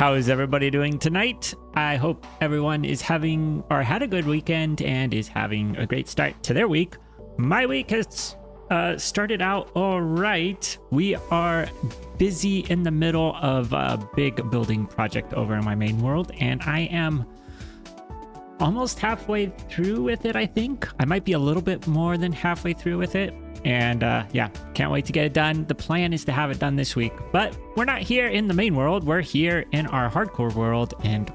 How is everybody doing tonight? I hope everyone is having or had a good weekend and is having a great start to their week. My week has started out all right. We are busy in the middle of a big building project over in my main world, and I am almost halfway through with it, I think. I might be a little bit more than halfway through with it. And yeah, can't wait to get it done. The plan is to have it done this week, but we're not here in the main world. We're here in our hardcore world, and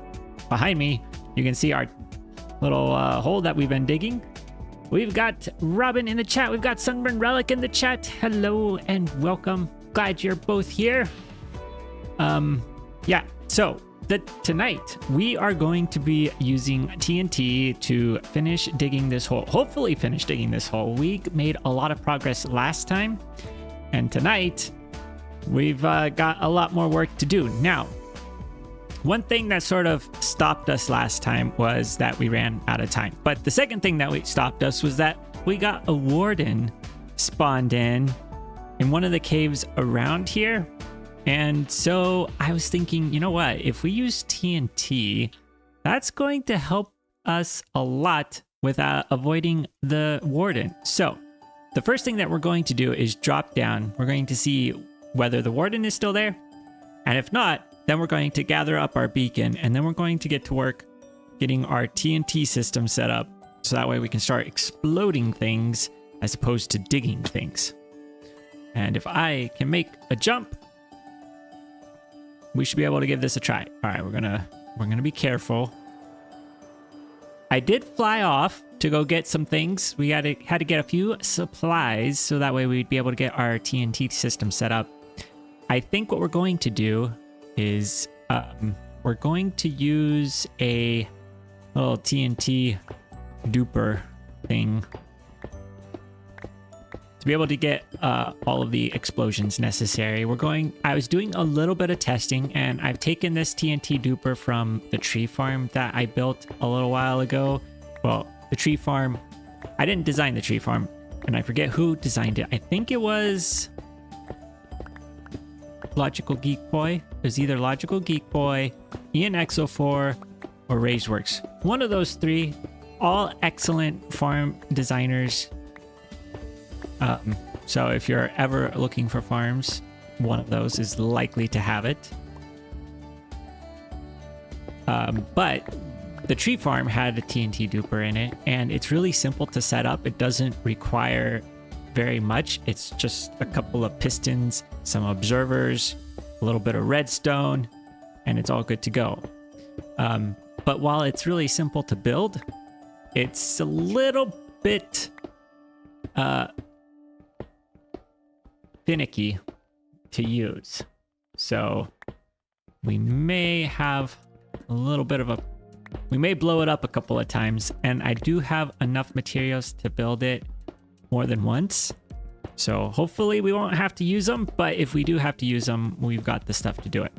behind me, you can see our little hole that we've been digging. We've got Robin in the chat. We've got Sunburn Relic in the chat. Hello and welcome. Glad you're both here. Yeah, so tonight we are going to be using TNT to finish digging this hole. Hopefully finish digging this hole. We made a lot of progress last time, and tonight we've got a lot more work to do. Now, one thing that sort of stopped us last time was that we ran out of time. But the second thing that stopped us was that we got a warden spawned in one of the caves around here. And so I was thinking, you know what? If we use TNT, that's going to help us a lot with avoiding the warden. So the first thing that we're going to do is drop down. We're going to see whether the warden is still there. And if not, then we're going to gather up our beacon, and then we're going to get to work getting our TNT system set up. So that way we can start exploding things as opposed to digging things. And if I can make a jump, we should be able to give this a try. All right, we're gonna be careful. I did fly off to go get some things. We had to get a few supplies so that way we'd be able to get our TNT system set up. I think what we're going to do is we're going to use a little TNT duper thing to be able to get all of the explosions necessary. I was doing a little bit of testing, and I've taken this TNT duper from the tree farm that I built a little while ago. Well, the tree farm, I didn't design the tree farm, and I forget who designed it. I think it was Logical Geek Boy. It was either Logical Geek Boy, Ian Exo4, or Rageworks. One of those three, all excellent farm designers. So if you're ever looking for farms, one of those is likely to have it. But the tree farm had a TNT duper in it, and it's really simple to set up. It doesn't require very much. It's just a couple of pistons, some observers, a little bit of redstone, and it's all good to go. But while it's really simple to build, it's a little bit finicky to use. So we may have a little bit of we may blow it up a couple of times, and I do have enough materials to build it more than once. So hopefully we won't have to use them, but if we do have to use them, we've got the stuff to do it.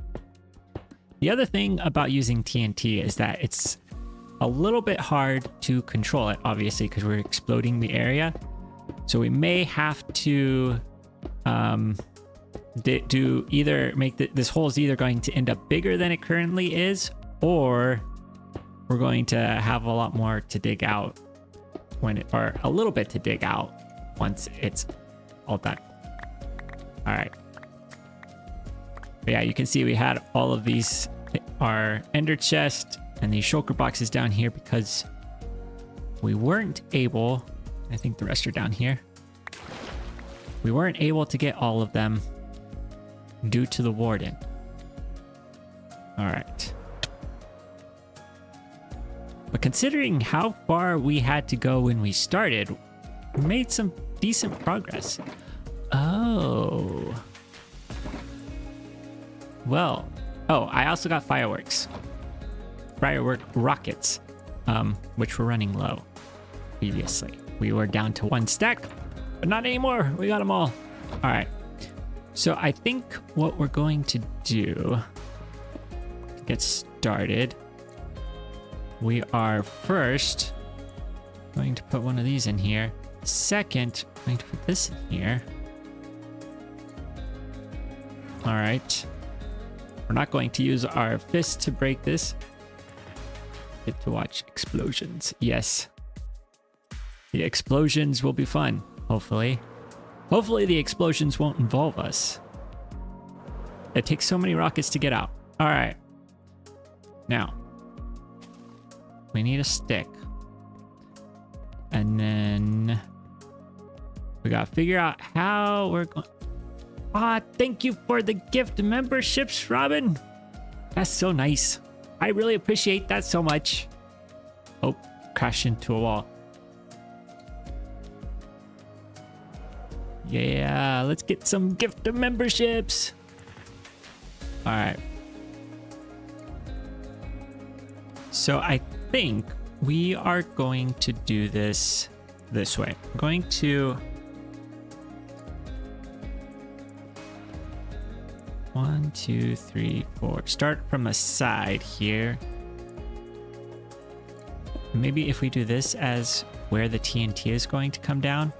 The other thing about using TNT is that it's a little bit hard to control it, obviously, because we're exploding the area. So we may have to do either make this hole is either going to end up bigger than it currently is, or we're going to have a lot more to dig out or a little bit to dig out once it's all done. All right. But yeah, you can see we had all of these, our ender chest and these shulker boxes down here because we weren't able, I think the rest are down here. We weren't able to get all of them due to the warden. All right. But considering how far we had to go when we started, we made some decent progress. Oh. Well, I also got fireworks. Firework rockets, which were running low previously. We were down to 1 stack, but not anymore. We got them all. All right. So I think what we're going to do to get started, we are first going to put one of these in here. Second, I'm going to put this in here. All right. We're not going to use our fist to break this. Get to watch explosions. Yes. The explosions will be fun, hopefully. Hopefully the explosions won't involve us. It takes so many rockets to get out. All right. Now, we need a stick. And then we got to figure out how we're going. Ah, thank you for the gift memberships, Robin. That's so nice. I really appreciate that so much. Oh, crashed into a wall. Yeah, let's get some gift memberships. All right. So I think we are going to do this way. I'm going to 1, 2, 3, 4. Start from the side here. Maybe if we do this as where the TNT is going to come down,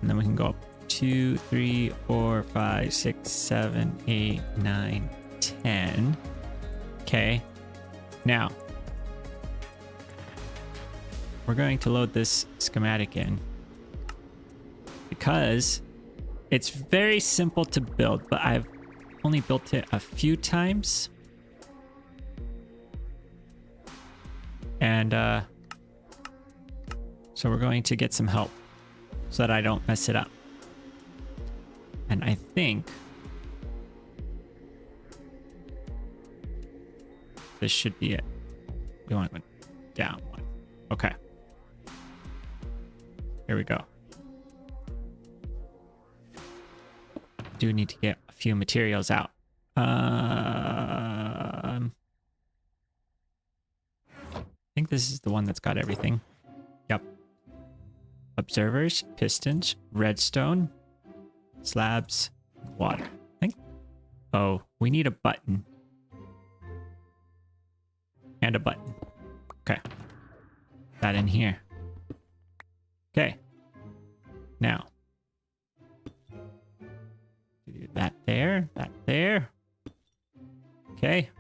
and then we can go up 2, 3, 4, 5, 6, 7, 8, 9, 10. Okay. Now, we're going to load this schematic in because it's very simple to build, but I've only built it a few times. And so we're going to get some help so that I don't mess it up. And I think this should be it. You want to go down one. Okay. Here we go. Do need to get a few materials out. I think this is the one that's got everything. Yep. Observers, pistons, redstone, slabs, water. I think. Oh, we need a button. And a button. Okay. That in here. Okay. Now. Do that there. That there. Okay.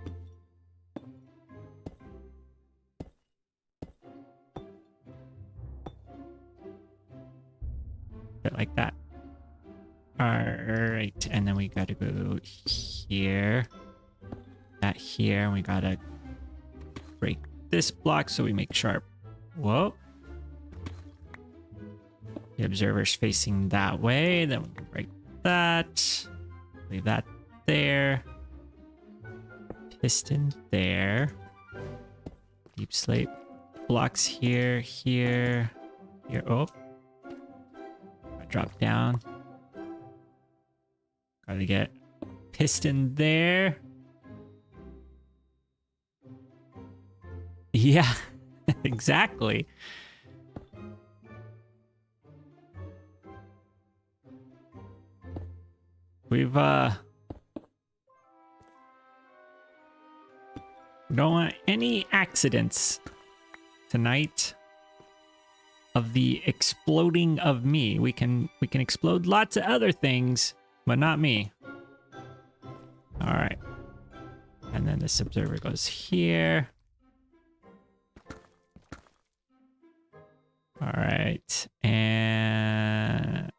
Bit like that. Alright. And then we gotta go here. That here. And we gotta break this block so we make sharp. Whoa. The observer's facing that way. Then we can break that. Leave that there. Piston there. Deep slate blocks here, here, here. Oh. Drop down. Gotta get piston there. Yeah, exactly. We've don't want any accidents tonight of the exploding of me. We can explode lots of other things, but not me. All right. And then this observer goes here. All right. And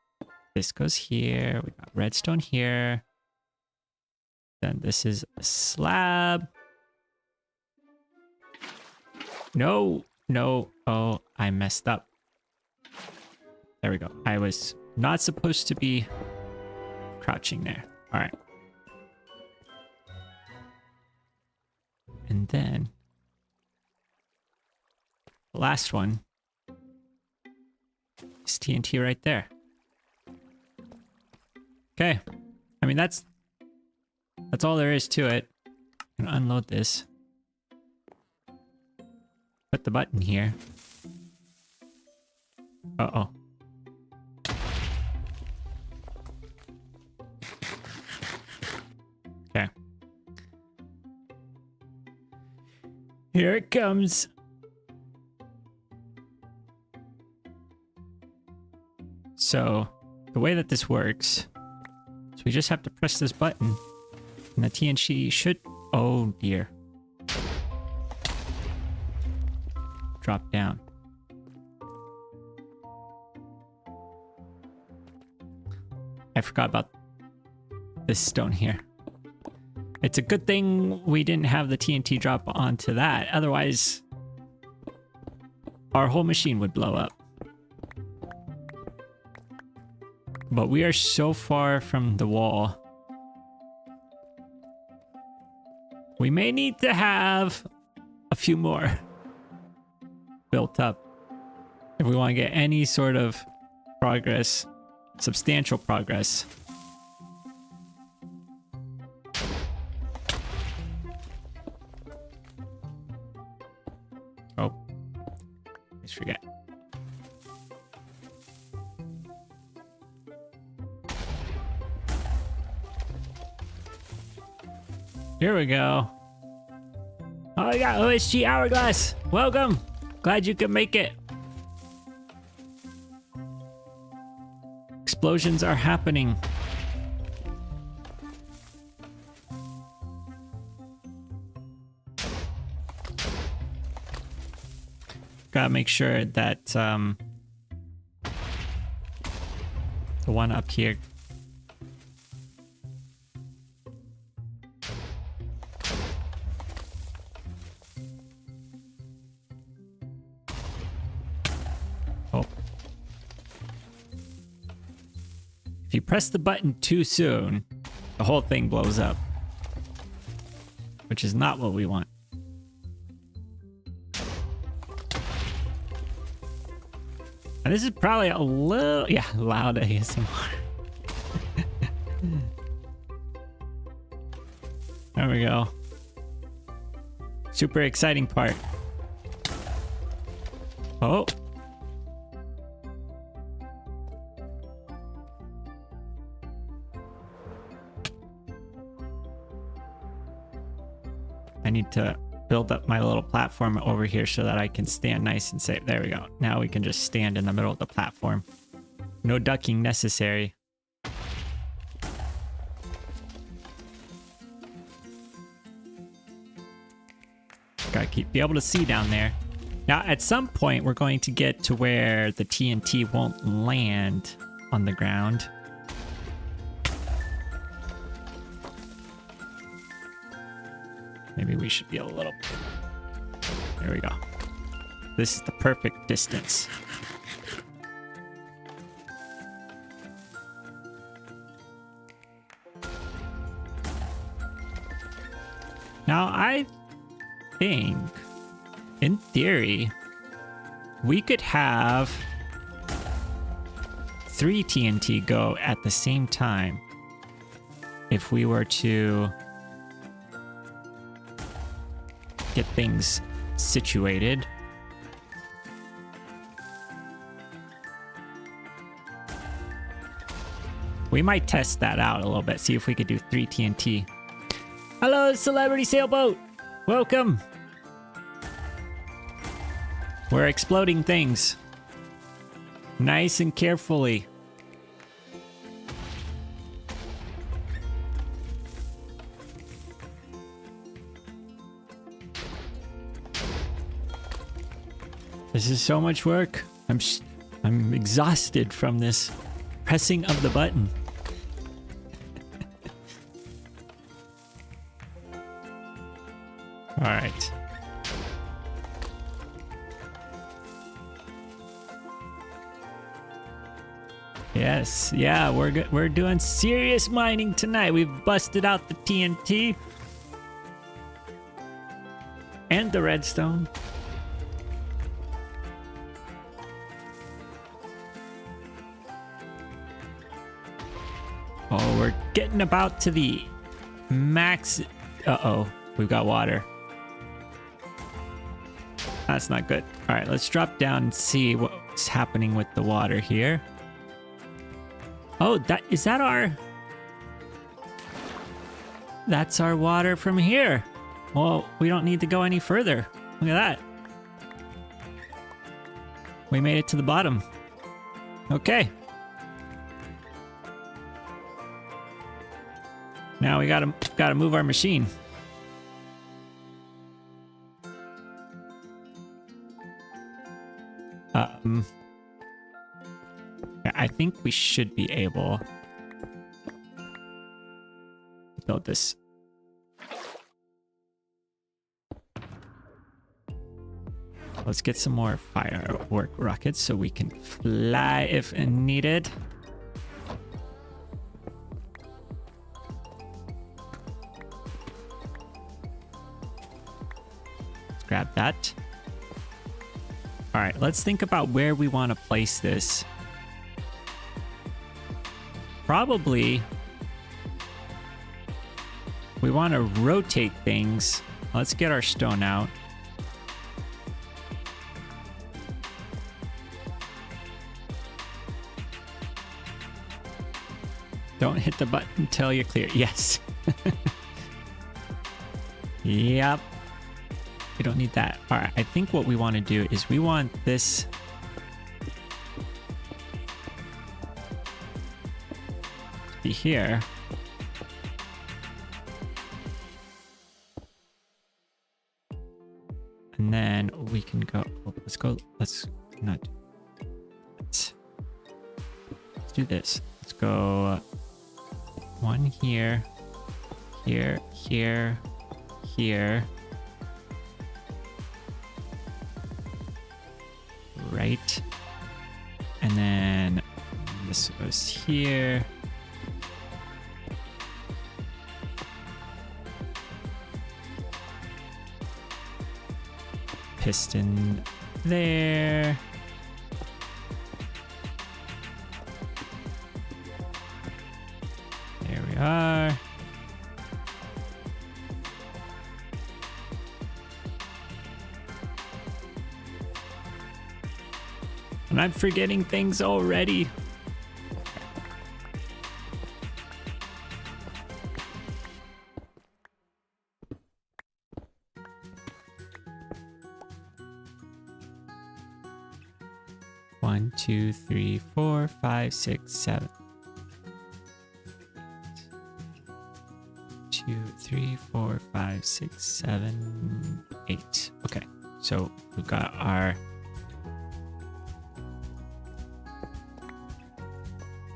this goes here. We got redstone here. Then this is a slab. No, no. Oh, I messed up. There we go. I was not supposed to be crouching there. All right. And then the last one is TNT right there. Okay. I mean, that's all there is to it. I'm gonna unload this. Put the button here. Uh-oh. Okay. Here it comes. So, the way that this works is we just have to press this button and the TNT should Oh dear. Drop down. I forgot about this stone here. It's a good thing we didn't have the TNT drop onto that. Otherwise, our whole machine would blow up. But we are so far from the wall. We may need to have a few more built up if we want to get any sort of progress, substantial progress. Oh, let's forget. Here we go. Oh yeah, OSG Hourglass. Welcome. Glad you could make it. Explosions are happening. Gotta make sure that the one up here. Oh. If you press the button too soon, the whole thing blows up, which is not what we want. And this is probably a little, yeah, loud ASMR. There we go. Super exciting part. Oh. I need to build up my little platform over here so that I can stand nice and safe. There we go. Now we can just stand in the middle of the platform. No ducking necessary. Gotta be able to see down there. Now, at some point, we're going to get to where the TNT won't land on the ground. Maybe we should be a little... There we go. This is the perfect distance. Now, I think, in theory, we could have 3 TNT go at the same time if we were to get things situated. We might test that out a little bit, see if we could do 3 TNT. Hello, Celebrity Sailboat! Welcome! We're exploding things. Nice and carefully. This is so much work. I'm exhausted from this pressing of the button. All right. Yes, yeah, we're doing serious mining tonight. We've busted out the TNT and the redstone. Oh, we're getting about to the max. Uh-oh, we've got water. That's not good. All right, let's drop down and see what's happening with the water here. Oh, is that our... That's our water from here. Well, we don't need to go any further. Look at that. We made it to the bottom. Okay. Now we gotta move our machine. Yeah, I think we should be able to build this. Let's get some more firework rockets so we can fly if needed. Let's grab that. All right, let's think about where we want to place this. Probably we want to rotate things. Let's get our stone out. Don't hit the button until you're clear. Yes. Yep. We don't need that. All right. I think what we want to do is we want this to be here. And then we can go, let's not, let's do this. Let's go one here, here, here, here. Right. And then this goes here. Piston there. There we are. And I'm forgetting things already. One, two, three, 4, 5, 6, 7. 2, 3, 4, 5, 6, 7, 8. Okay, so we've got our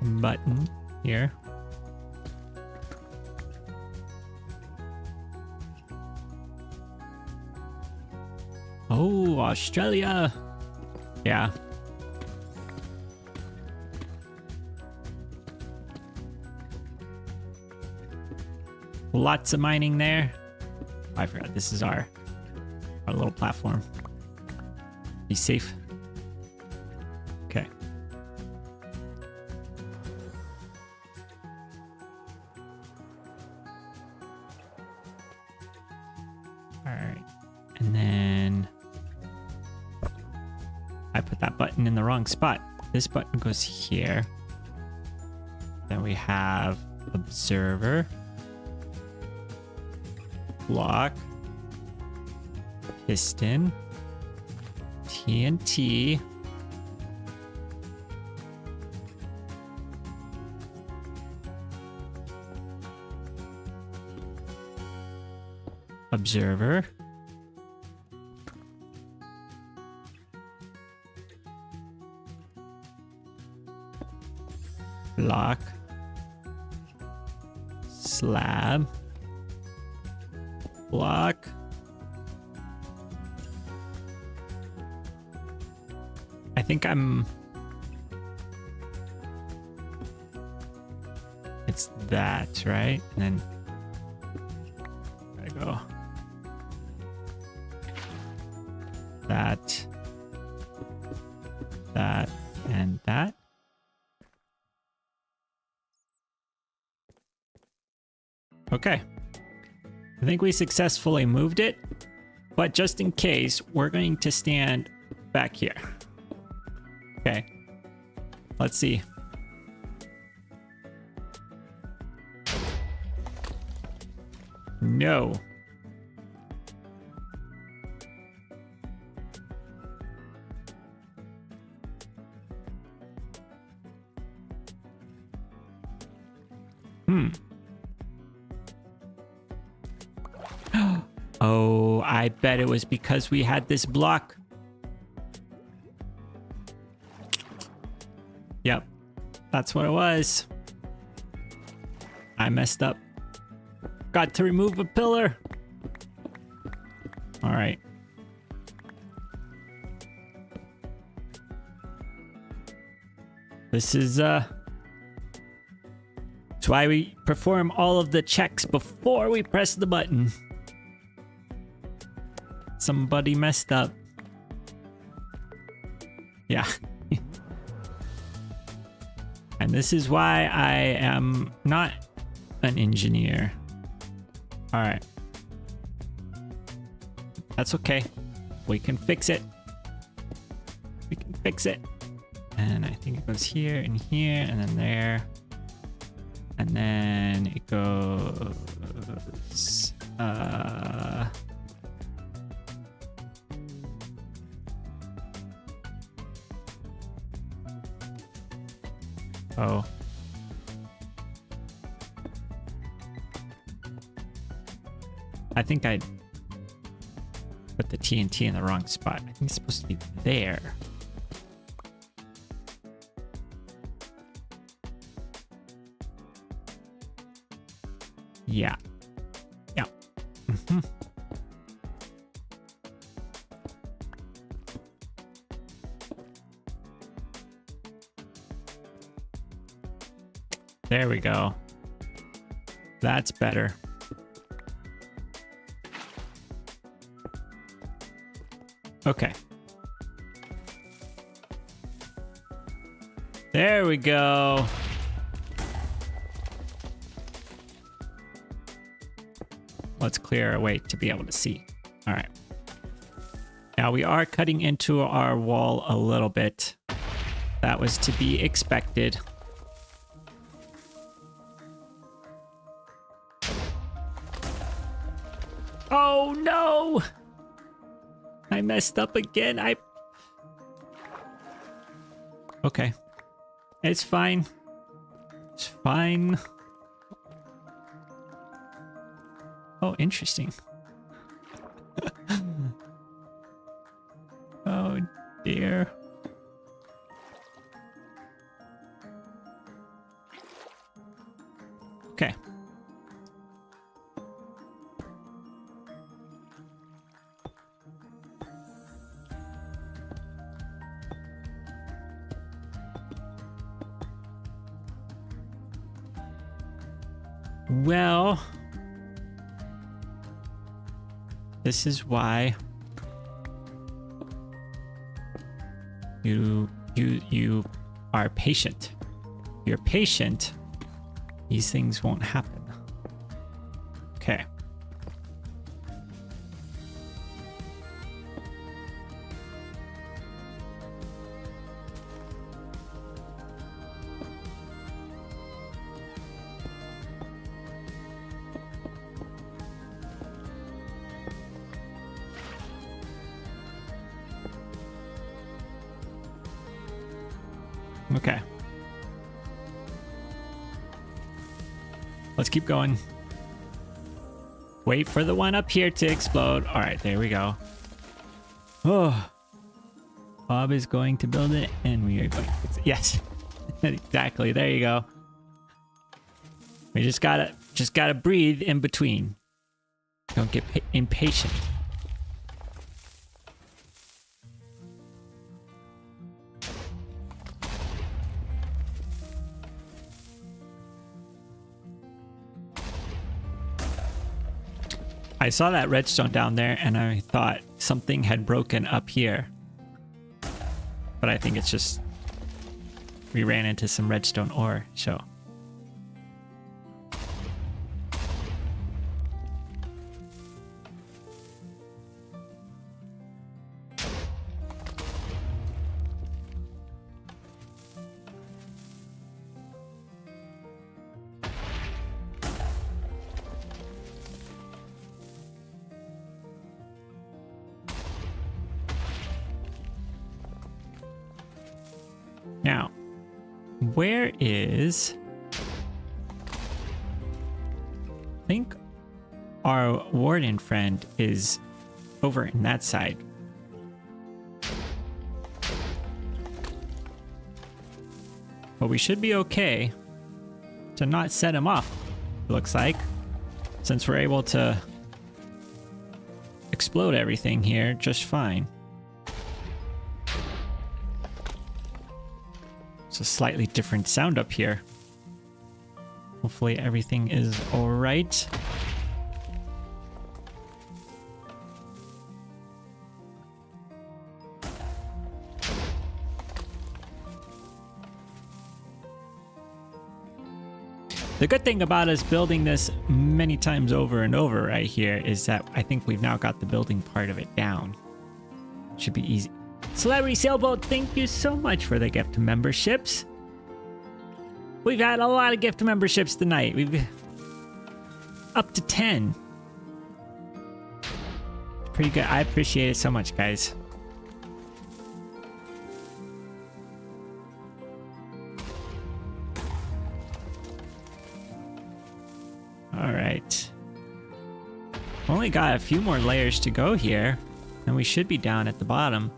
button here. Oh, Australia. Yeah. Lots of mining there. Oh, I forgot this is our little platform. Be safe. Okay. All right. And then I put that button in the wrong spot. This button goes here. Then we have observer. Block, piston, TNT, observer, block, slab, block, I think it's that, right? And then gotta go that, and that. Okay. I think we successfully moved it, but just in case, we're going to stand back here. Okay, let's see. No. Oh, I bet it was because we had this block. Yep. That's what it was. I messed up. Got to remove a pillar. All right. This is that's why we perform all of the checks before we press the button. Somebody messed up. Yeah. And this is why I am not an engineer. All right. That's okay. We can fix it. We can fix it. And I think it goes here and here and then there. And then it goes... Oh. I think I put the TNT in the wrong spot. I think it's supposed to be there. Yeah. Yeah. Mm-hmm. There we go. That's better. Okay. There we go. Let's clear our way to be able to see. All right. Now we are cutting into our wall a little bit. That was to be expected. Oh no! I messed up again. Okay. It's fine. It's fine. Oh, interesting. Oh dear. Okay. Well, this is why you are patient. If you're patient, these things won't happen. Okay. Okay. Let's keep going. Wait for the one up here to explode. All right, there we go. Oh, Bob is going to build it, and we are going to fix it. Yes, exactly. There you go. We just gotta breathe in between. Don't get impatient. I saw that redstone down there and I thought something had broken up here. But I think it's just we ran into some redstone ore, so. Now, where is... I think our warden friend is over in that side. But we should be okay to not set him off, looks like. Since we're able to explode everything here just fine. It's a slightly different sound up here. Hopefully everything is all right. The good thing about us building this many times over and over right here is that I think we've now got the building part of it down. Should be easy. Celebrity Sailboat, thank you so much for the gift memberships. We've had a lot of gift memberships tonight. We've up to 10. Pretty good. I appreciate it so much, guys. All right. Only got a few more layers to go here, and we should be down at the bottom.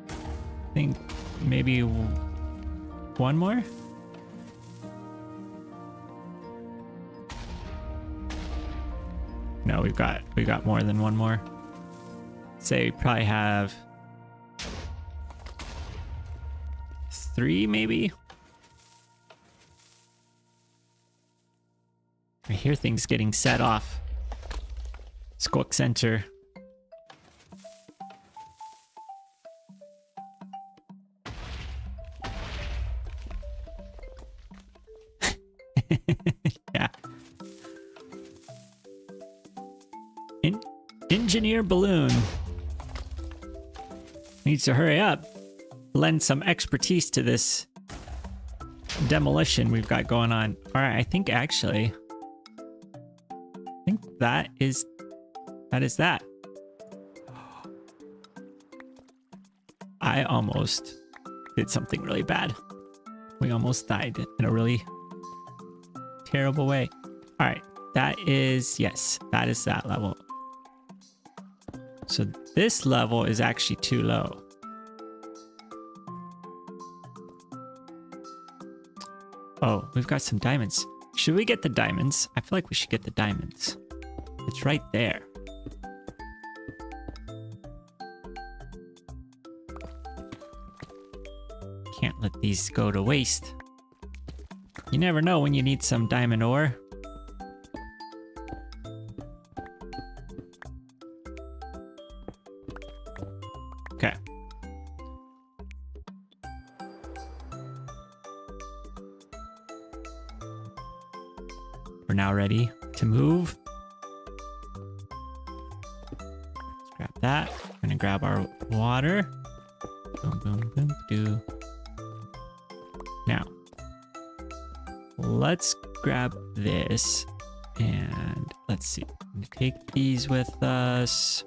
I think maybe one more? No, we got more than one more. Say we probably have 3 maybe? I hear things getting set off. Squawk Center. Yeah. Engineer Balloon needs to hurry up. Lend some expertise to this demolition we've got going on. All right, I think that is that. I almost did something really bad. We almost died in a really terrible way. All right, yes, that is that level. So this level is actually too low. Oh, we've got some diamonds. Should we get the diamonds? I feel like we should get the diamonds. It's right there. Can't let these go to waste. You never know when you need some diamond ore. Okay. We're now ready to move. Let's grab that. We're gonna grab our water. Boom, boom, boom, doo. Now, let's grab this and let's see. Take these with us.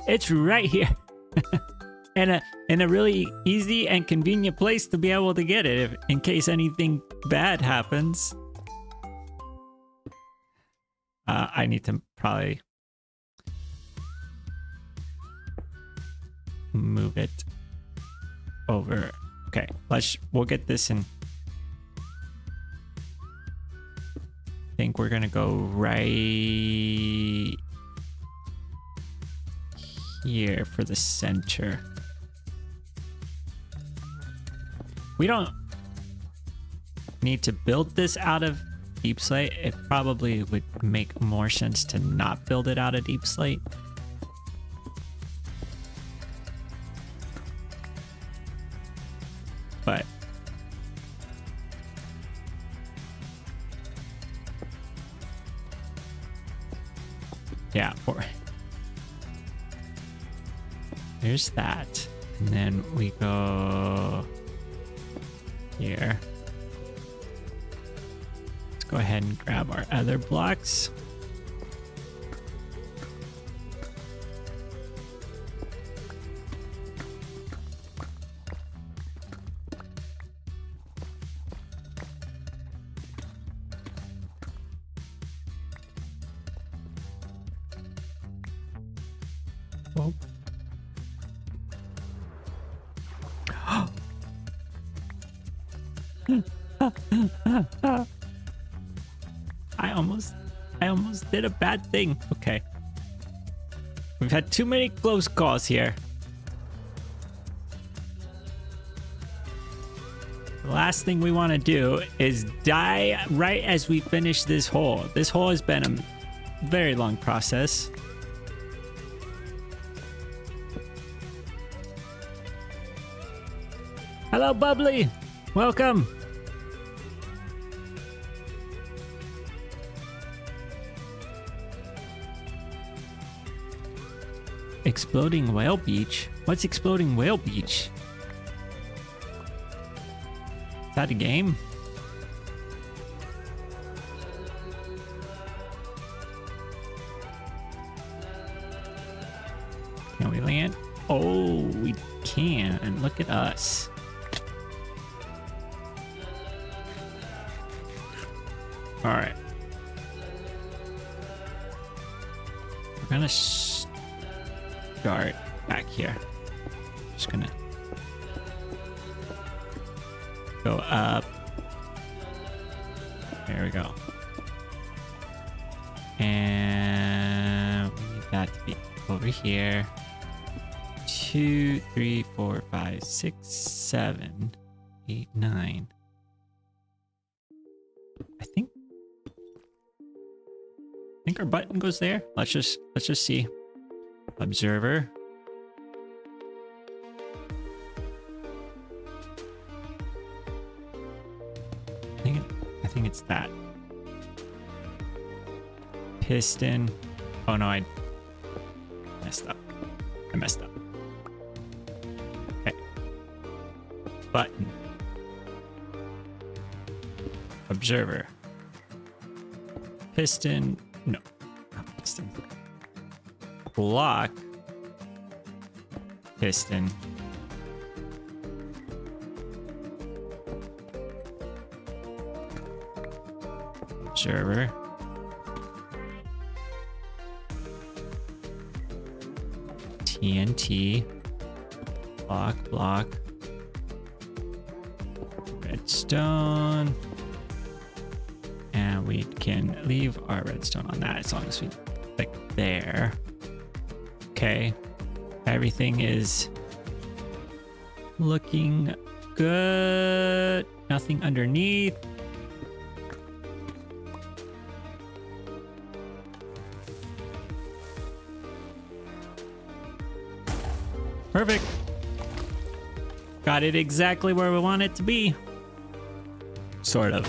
It's right here. And a really easy and convenient place to be able to get it in case anything bad happens. I need to probably move it over. Okay, we'll get this in. I think we're gonna go right here for the center. We don't need to build this out of deep slate. It probably would make more sense to not build it out of deep slate. But yeah, there's that. And then we go here. Let's go ahead and grab our other blocks. Oh. I almost did a bad thing. Okay. We've had too many close calls here. The last thing we want to do is die right as we finish this hole. This hole has been a very long process. Hello, Bubbly. Welcome. Exploding Whale Beach? What's Exploding Whale Beach? Is that a game? Can we land? Oh, we can. Look at us. All right. We're gonna start back here. Just gonna go up. There we go. And we need that to be over here. 2, 3, 4, 5, 6, 7, 8, 9. I think our button goes there. Let's just see. Observer. I think it's that. Piston. Oh no, I messed up. Okay. Button. Observer. Piston. No, not piston. Block. Piston. Observer. TNT. Block. Redstone. And we can leave our redstone on that as long as we click there. Okay. Everything is looking good. Nothing underneath. Perfect. Got it exactly where we want it to be. Sort of.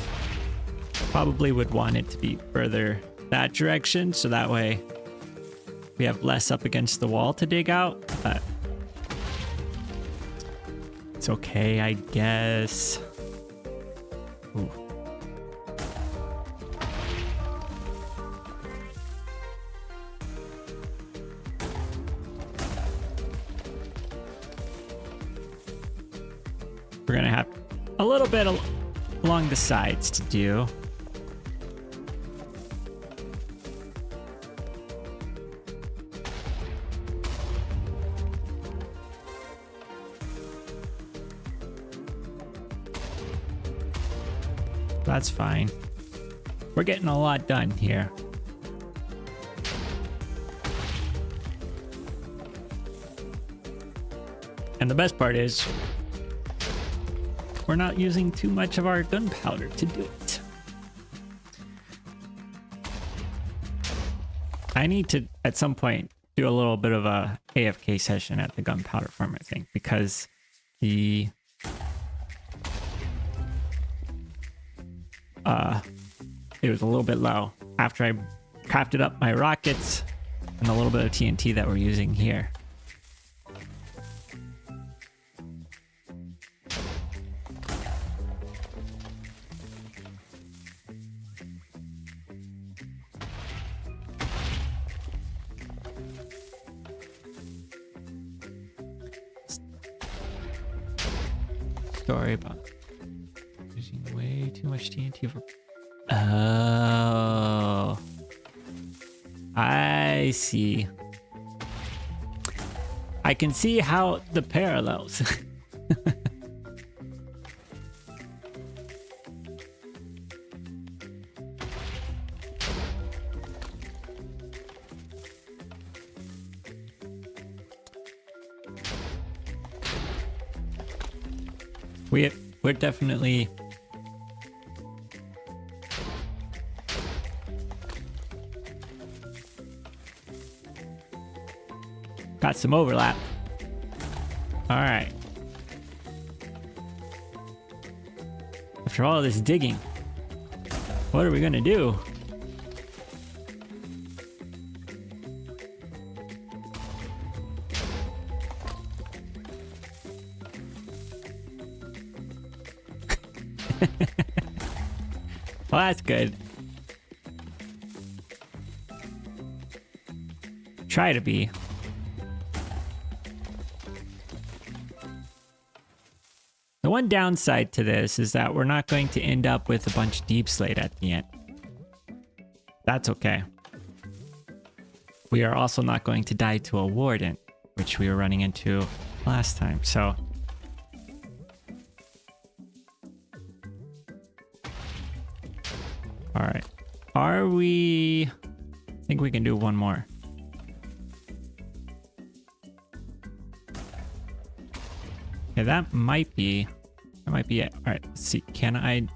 Probably would want it to be further that direction, so that way we have less up against the wall to dig out, but it's okay, I guess. Ooh. We're gonna have a little bit along the sides to do. That's fine. We're getting a lot done here. And the best part is, we're not using too much of our gunpowder to do it. I need to, at some point, do a little bit of a AFK session at the gunpowder farm, I think, because it was a little bit low after I crafted up my rockets and a little bit of TNT that we're using here. Sorry about using way too much TNT for... Oh, I see. I can see how the parallels. We're definitely got some overlap. All right. After all this digging, what are we gonna do? Well, that's good. Try to be. The one downside to this is that we're not going to end up with a bunch of deep slate at the end. That's okay. We are also not going to die to a warden, which we were running into last time, so... Alright. Are we... I think we can do one more. Yeah, that might be it. All right, let's see. Can I?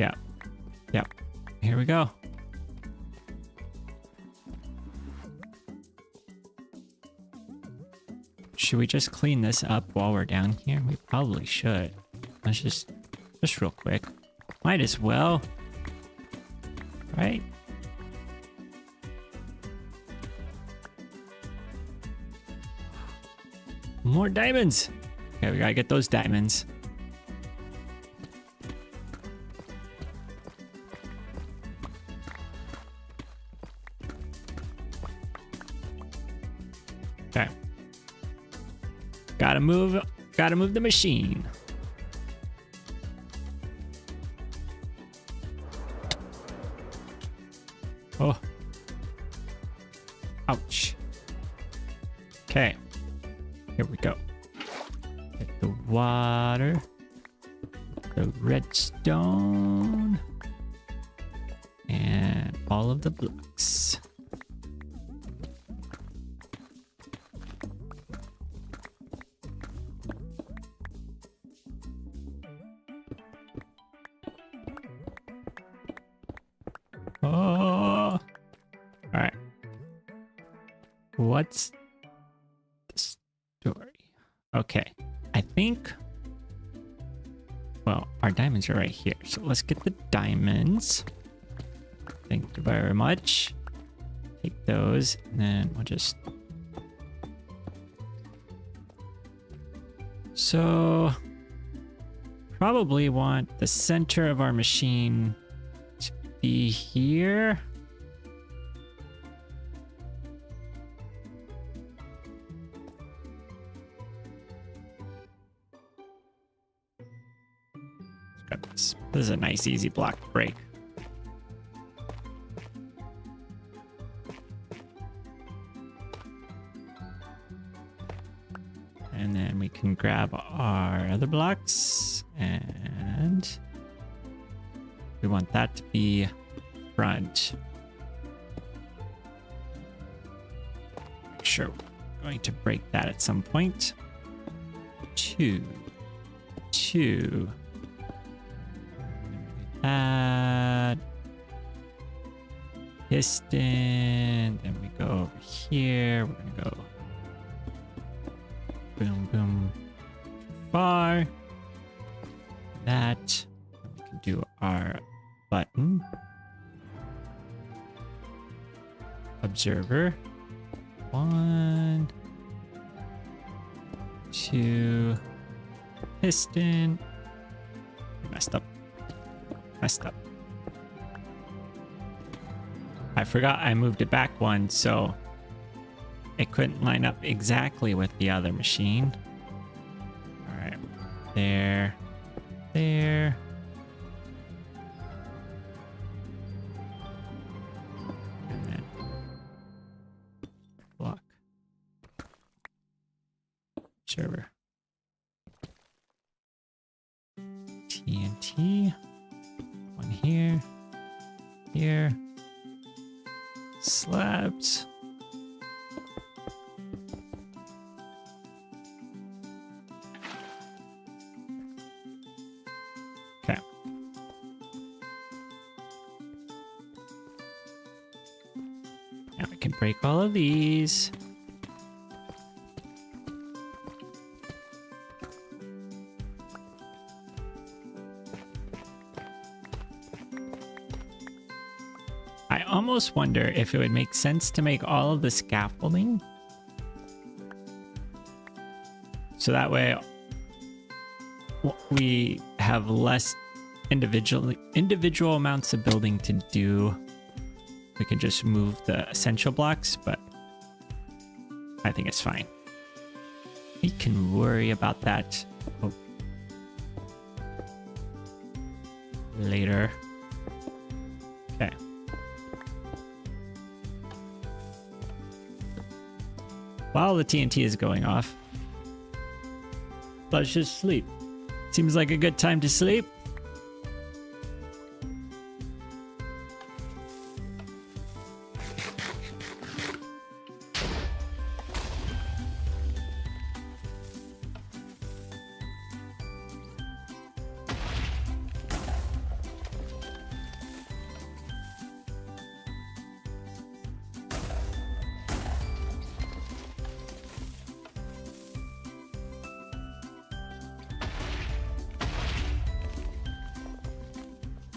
Yeah. Here we go. Should we just clean this up while we're down here? We probably should. Let's just real quick. Might as well. Right? More diamonds. Okay, we gotta get those diamonds. Okay. Gotta move the machine. Oh. Ouch. Okay. Here we go. Get the water. The redstone. And all of the blocks. Oh. Alright. What's the story? Okay. I think... Well, our diamonds are right here. So let's get the diamonds. Thank you very much. Take those. And then we'll just... So... Probably want the center of our machine to be here. This is a nice easy block to break. And then we can grab our other blocks and we want that to be front. Make sure we're going to break that at some point. Two. That piston, then we go over here. We're gonna go boom, boom, too far. That, and we can do our button. Observer. 1, 2, piston. Messed up. I forgot I moved it back one, so it couldn't line up exactly with the other machine. All right, there. And then server. TNT. One here. Here. Slabs. Okay. Now we can break all of these. I almost wonder if it would make sense to make all of the scaffolding. So that way we have less individual amounts of building to do. We can just move the essential blocks, but I think it's fine. We can worry about that later. Okay. While the TNT is going off, let's just sleep. Seems like a good time to sleep.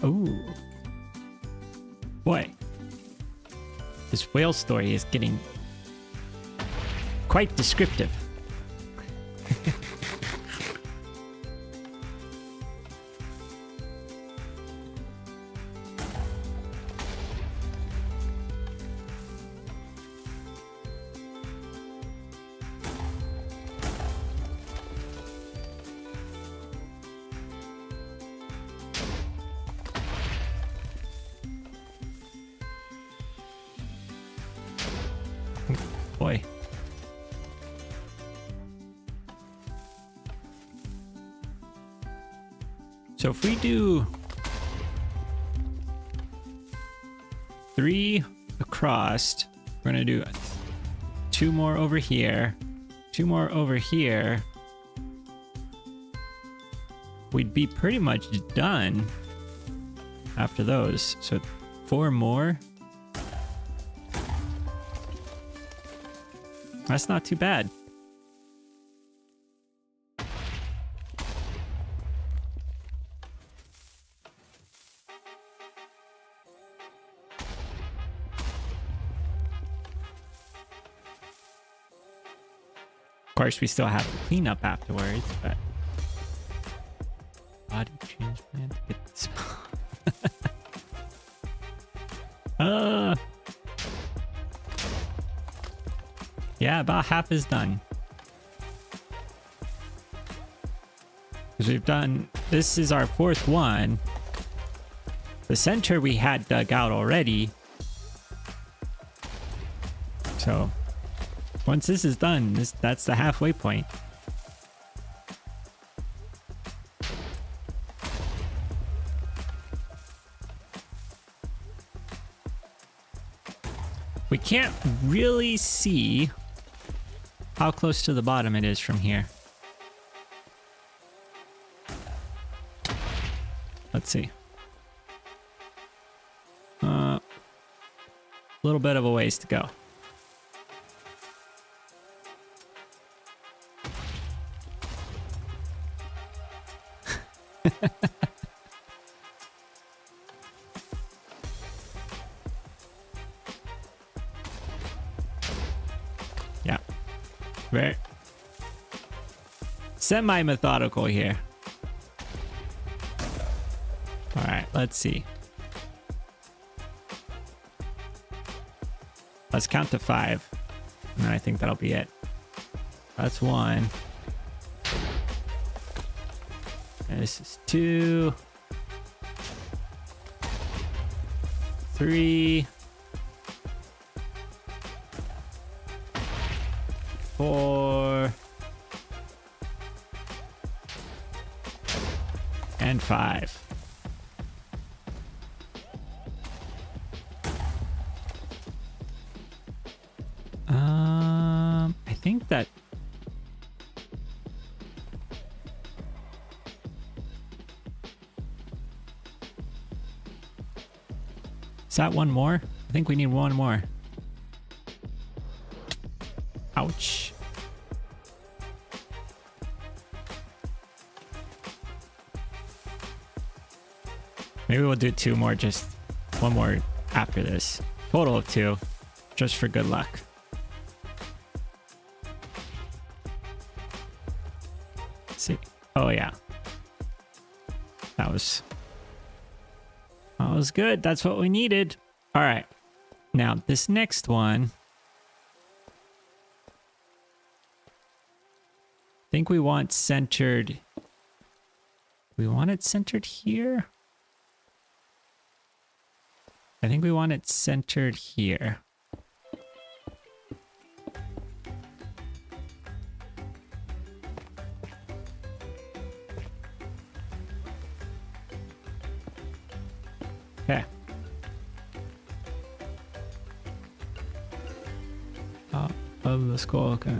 Ooh. Boy. This whale story is getting quite descriptive. Boy. So if we do 3 across, we're gonna do 2 more over here, 2 more over here. We'd be pretty much done after those. So 4 more. That's not too bad. Of course, we still have to clean up afterwards, but body transplant. It's yeah, about half is done. Because we've done, this is our 4th one. The center we had dug out already. So once this is done, that's the halfway point. We can't really see how close to the bottom it is from here. Let's see. A little bit of a ways to go. Yeah. Very semi-methodical here. All right, let's see. Let's count to 5. And then I think that'll be it. That's 1. And this is 2. 3. 4. and 5. I think that... Is that one more? I think we need one more. Ouch. Maybe we'll do 2 more, just one more after this. Total of 2, just for good luck. Let's see. Oh yeah. That was good. That's what we needed. All right. Now this next one, I think we want centered. We want it centered here. I think we want it centered here. Okay. Of the skull. Okay.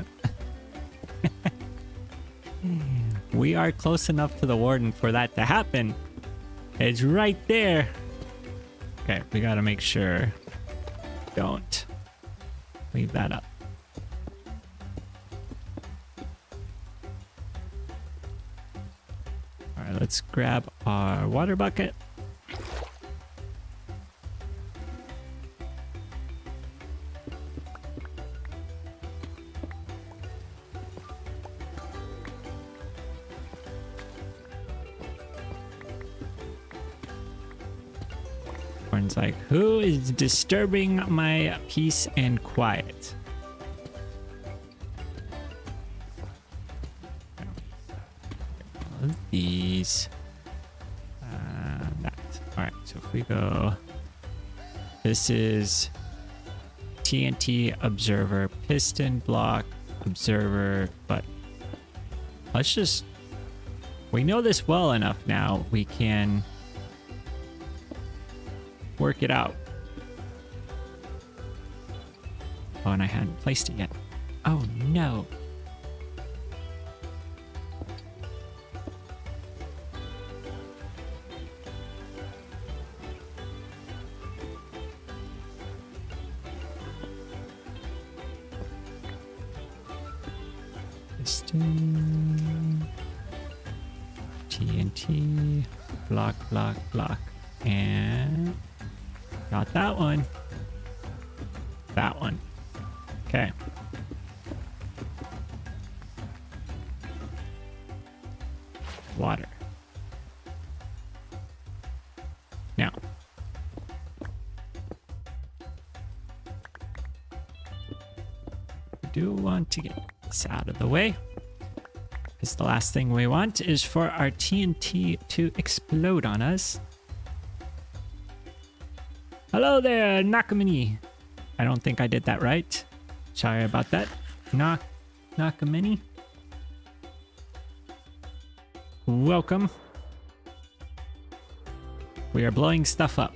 We are close enough to the warden for that to happen. It's right there. Okay, we gotta make sure. Don't leave that up. All right, let's grab our water bucket. Warden's like, who is disturbing my peace and quiet? All of these. That. All right, so if we go, this is TNT observer, piston block observer, but let's just, we know this well enough now, we can work it out. Oh, and I hadn't placed it yet. Oh no. Piston, TNT, block, block, block, and got that one. That one. Okay. Water. Now. We do want to get this out of the way, because the last thing we want is for our TNT to explode on us. Hello there, Nakamini. I don't think I did that right. Sorry about that. Nakamini. Welcome. We are blowing stuff up.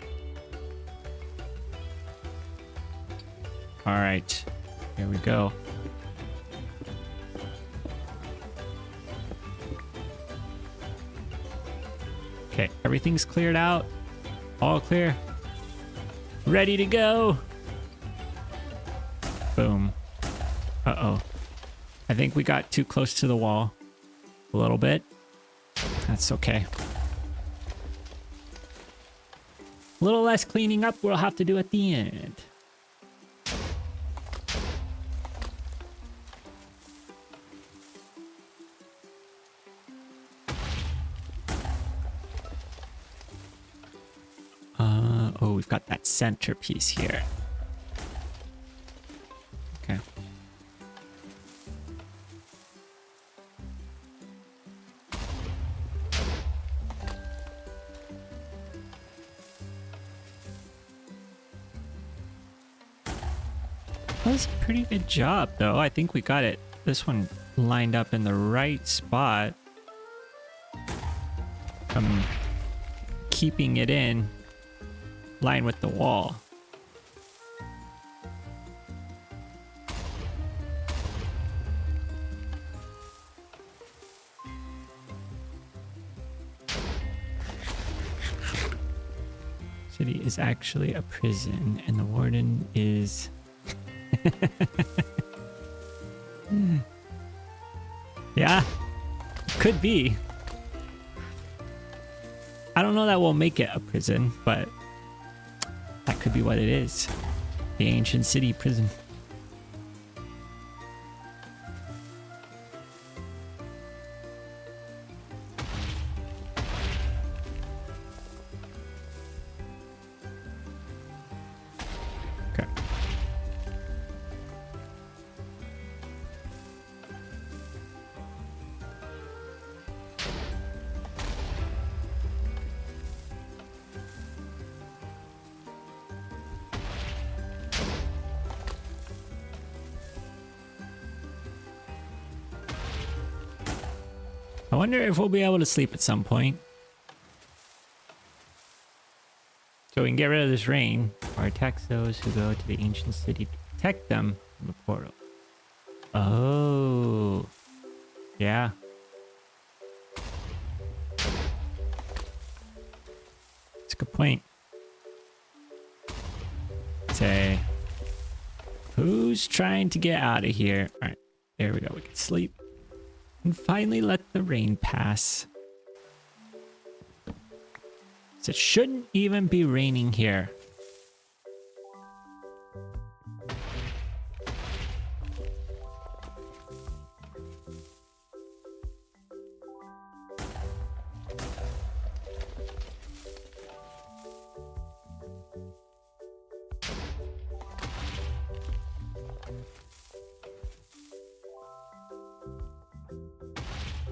All right, here we go. Okay, everything's cleared out. All clear. Ready to go. Boom. Uh-oh. I think we got too close to the wall a little bit. That's okay. A little less cleaning up we'll have to do at the end. Oh, we've got that centerpiece here. Okay. That was a pretty good job, though. I think we got it. This one lined up in the right spot. keeping it in line with the wall. City is actually a prison, and the warden is... Yeah, could be. I don't know that we'll make it a prison, but that could be what it is. The ancient city prison. Okay. I wonder if we'll be able to sleep at some point. So we can get rid of this rain or attack those who go to the ancient city to protect them from the portal. Oh. Yeah. That's a good point. Say, who's trying to get out of here? All right, there we go. We can sleep. And finally let the rain pass. So it shouldn't even be raining here.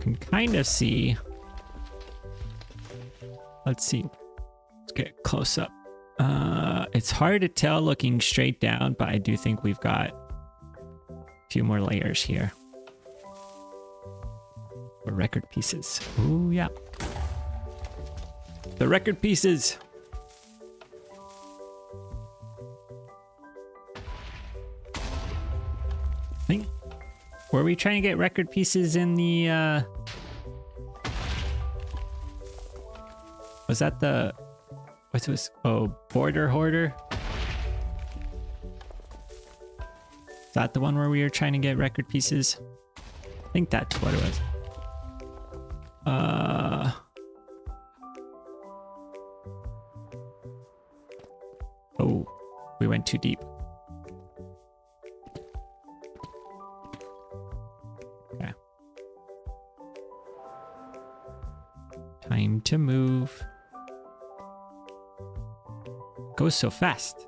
Can kind of see. Let's see. Let's get close up. It's hard to tell looking straight down, but I do think we've got a few more layers here. Or record pieces. Ooh, yeah. The record pieces. Were we trying to get record pieces in the, was that the, what's this? Oh, border hoarder? Is that the one where we were trying to get record pieces? I think that's what it was. Oh, we went too deep. Time to move. Goes so fast.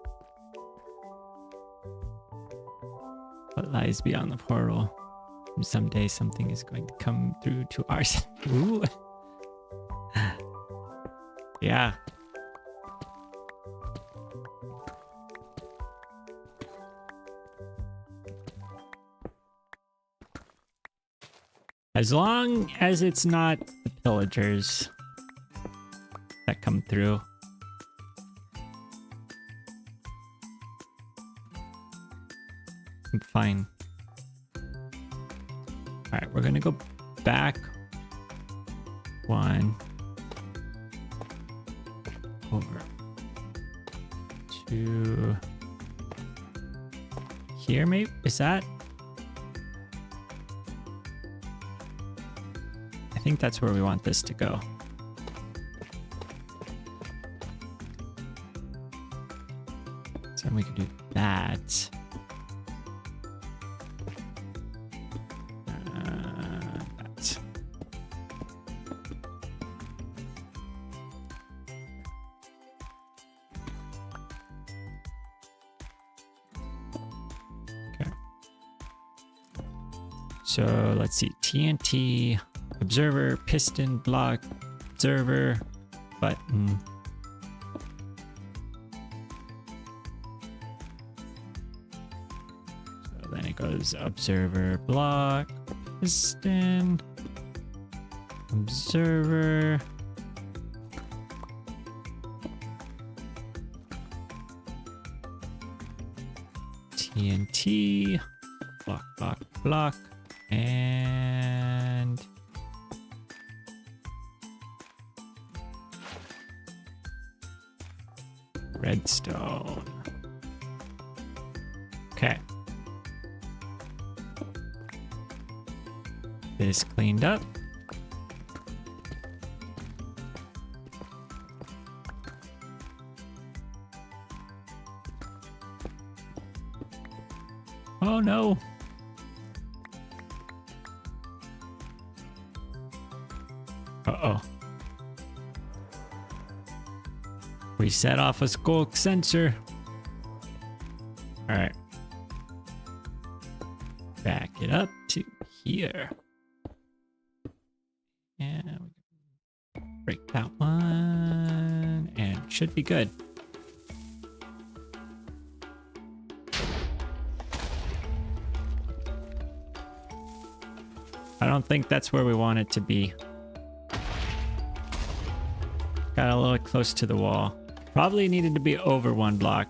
What lies beyond the portal? Someday something is going to come through to ours. Ooh. Yeah. As long as it's not the pillagers that come through. I'm fine. Alright, we're gonna go back one over to here, maybe? Is that? I think that's where we want this to go. So we could do that. That. Okay. So let's see. TNT. Observer, piston, block, observer, button. So then it goes observer, block, piston, observer, TNT. Block, block, block. And... redstone. Okay. This cleaned up. Oh no. Uh-oh. We set off a skulk sensor. All right. Back it up to here. And break that one. And should be good. I don't think that's where we want it to be. Got a little close to the wall. Probably needed to be over one block.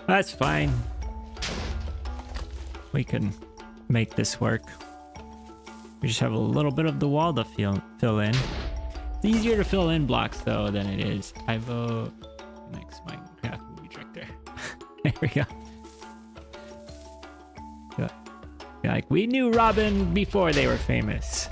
That's fine. We can make this work. We just have a little bit of the wall to fill in. It's easier to fill in blocks though than it is. I vote next Minecraft movie director. There we go. Like, we knew Robin before they were famous.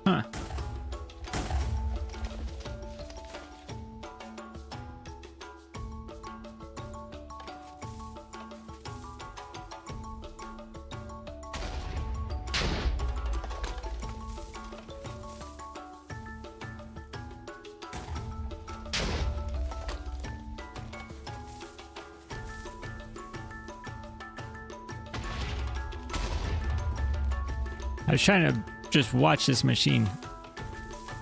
Huh. I was trying to just watch this machine.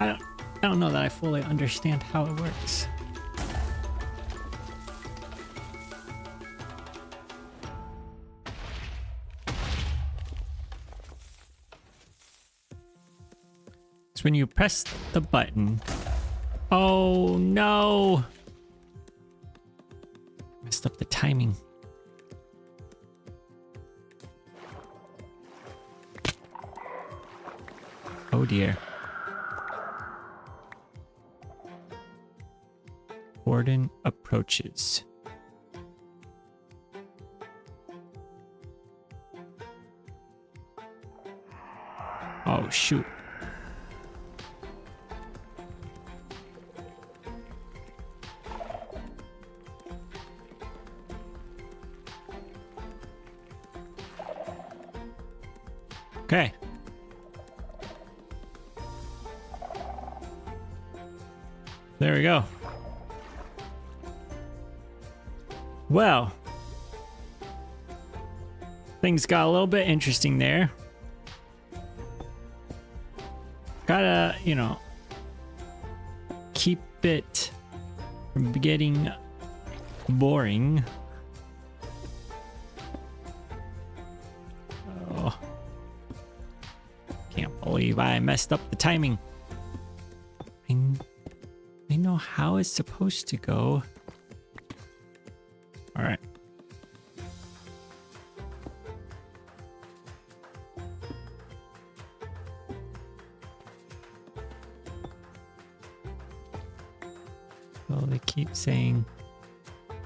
I don't know that I fully understand how it works. It's when you press the button. Oh no! Messed up the timing. Oh dear. Warden approaches. Oh shoot. Okay. There we go. Well, things got a little bit interesting there. Gotta, you know, keep it from getting boring. Oh, can't believe I messed up the timing. I know how it's supposed to go. All right. Well, they keep saying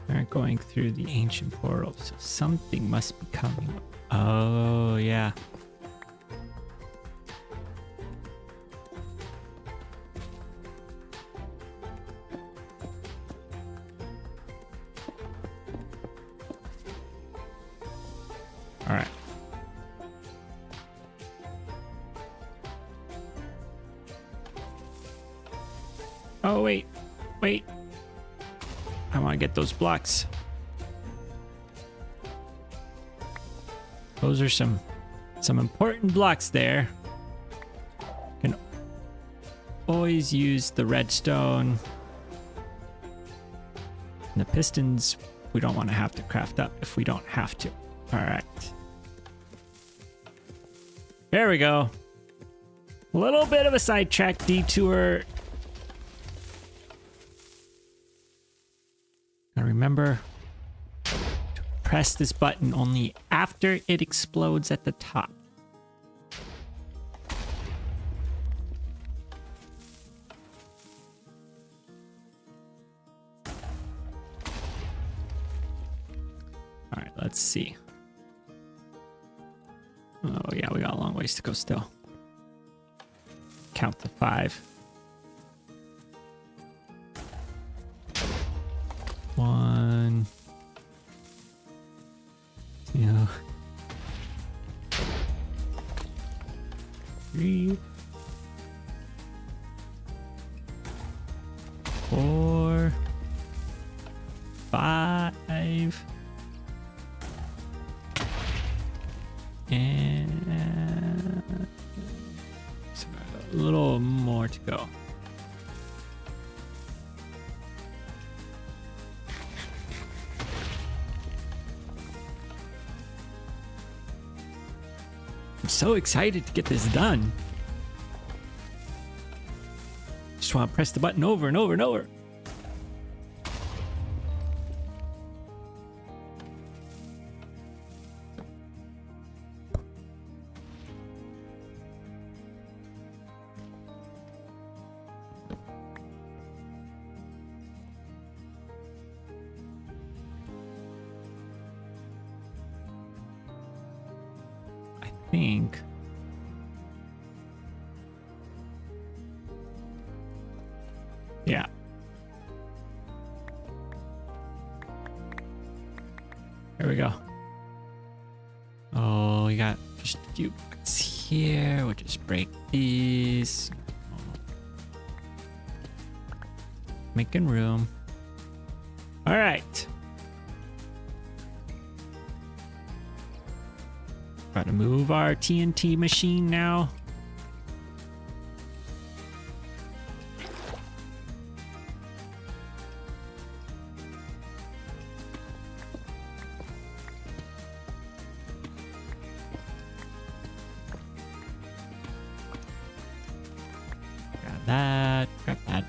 they're going through the ancient portal, so something must be coming up. Oh, yeah. All right. Oh, wait. Wait. I want to get those blocks. Those are some important blocks there. Can always use the redstone. And the pistons, we don't want to have to craft up if we don't have to. All right. There we go. A little bit of a sidetrack detour. Now remember to press this button only after it explodes at the top. All right, let's see. Oh yeah, we got a long ways to go still. Count to 5. 1, 2, 3, 4, 5, and so a little more to go. I'm so excited to get this done. Just want to press the button over and over and over. Think yeah. Here we go. Oh, we got just a few blocks here. We'll just break these. Making room. All right. Got to move our TNT machine now. Grab that, grab that,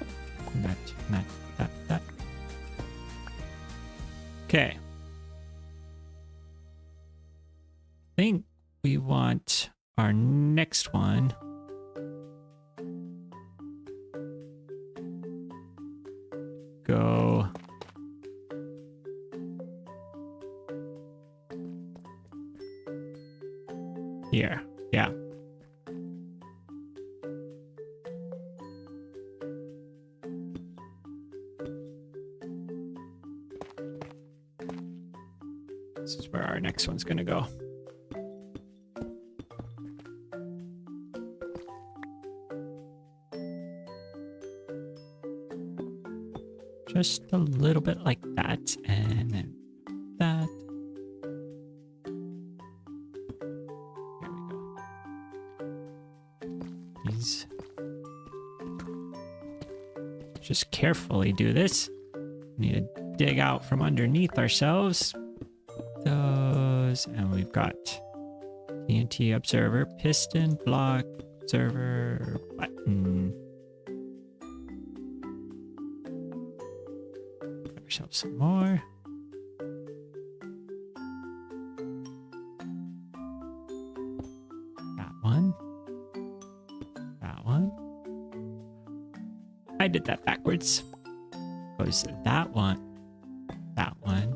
that. Okay. I think we want our next one. Go here. Yeah. This is where our next one's gonna go. Just a little bit like that, and then that. Here we go. These. Just carefully do this. We need to dig out from underneath ourselves. Those, and we've got TNT observer, piston, block, observer, button. Ourselves some more. That one. That one. I did that backwards. Goes that one. That one.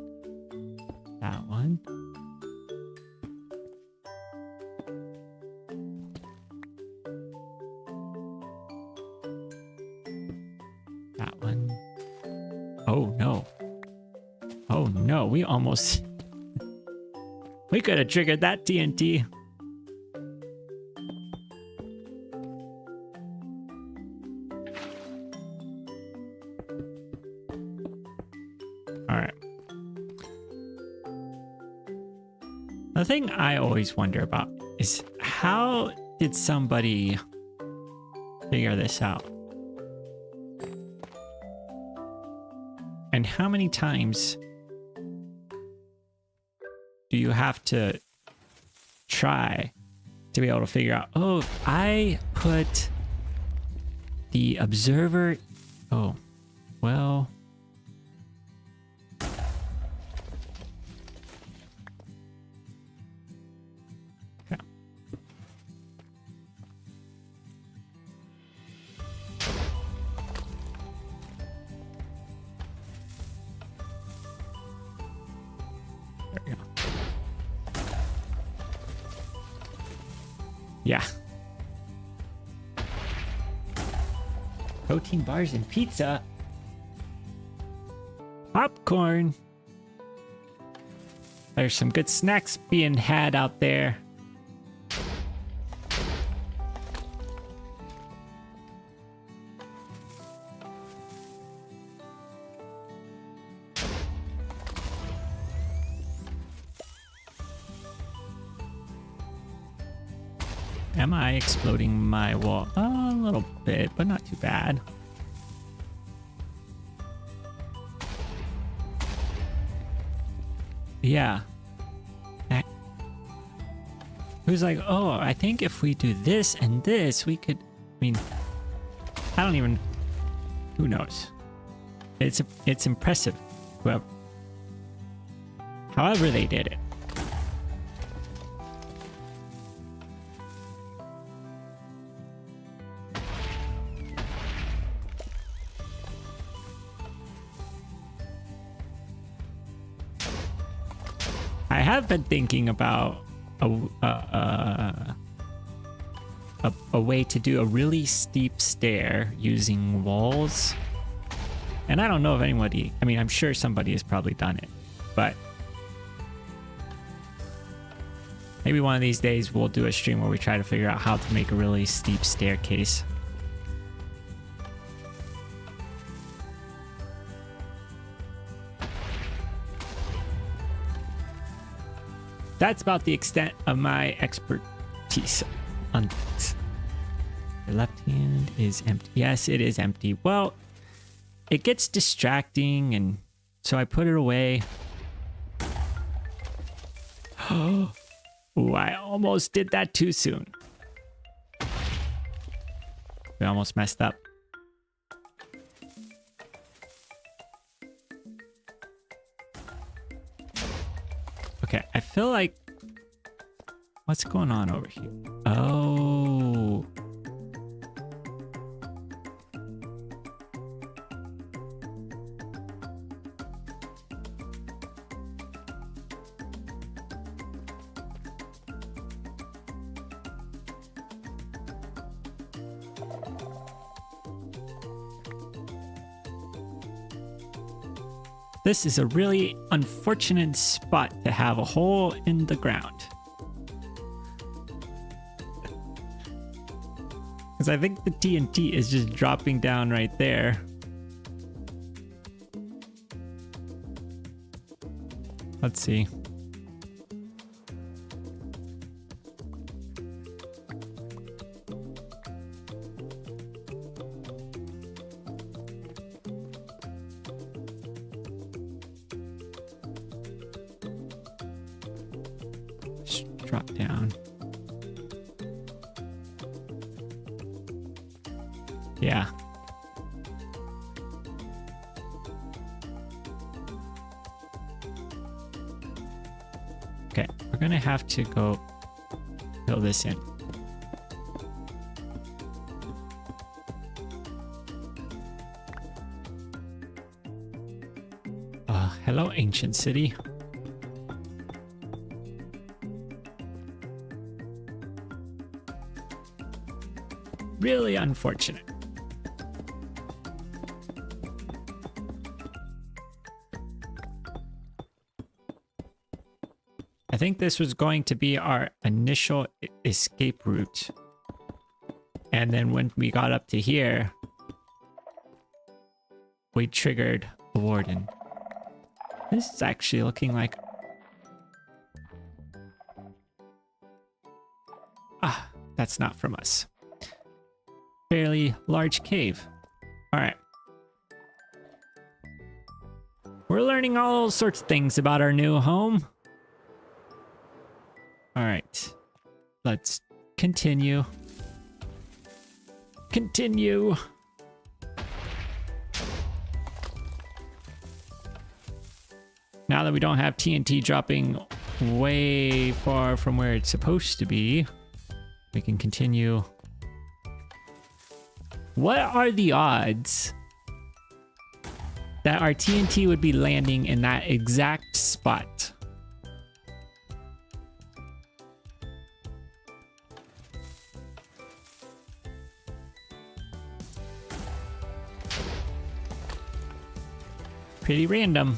That one. Oh no, we almost... We could have triggered that TNT. Alright. The thing I always wonder about is how did somebody figure this out? And how many times do you have to try to be able to figure out, oh, if I put the observer, oh, well, okay. There we go. Yeah. Protein bars and pizza. Popcorn. There's some good snacks being had out there. Am I exploding my wall? A little bit, but not too bad. Yeah. Who's like, oh, I think if we do this and this, we could... I mean, I don't even... Who knows? It's impressive. However they did it. I have been thinking about a way to do a really steep stair using walls. And I don't know if anybody, I mean, I'm sure somebody has probably done it, but maybe one of these days we'll do a stream where we try to figure out how to make a really steep staircase. That's about the extent of my expertise on this. Your left hand is empty. Yes, it is empty. Well, it gets distracting, and so I put it away. Oh, I almost did that too soon. We almost messed up. Okay, I feel like... What's going on over here? Oh. This is a really unfortunate spot to have a hole in the ground. Because I think the TNT is just dropping down right there. Let's see. Drop down. Yeah. Okay, we're gonna have to go fill this in. Hello, ancient city. Really unfortunate. think this was going to be our initial escape route. And then when we got up to here, we triggered the warden. This is actually looking like... Ah, that's not from us. Fairly large cave. All right. We're learning all sorts of things about our new home. All right. Let's continue. Continue. Now that we don't have TNT dropping way far from where it's supposed to be, we can continue. What are the odds that our TNT would be landing in that exact spot? Pretty random.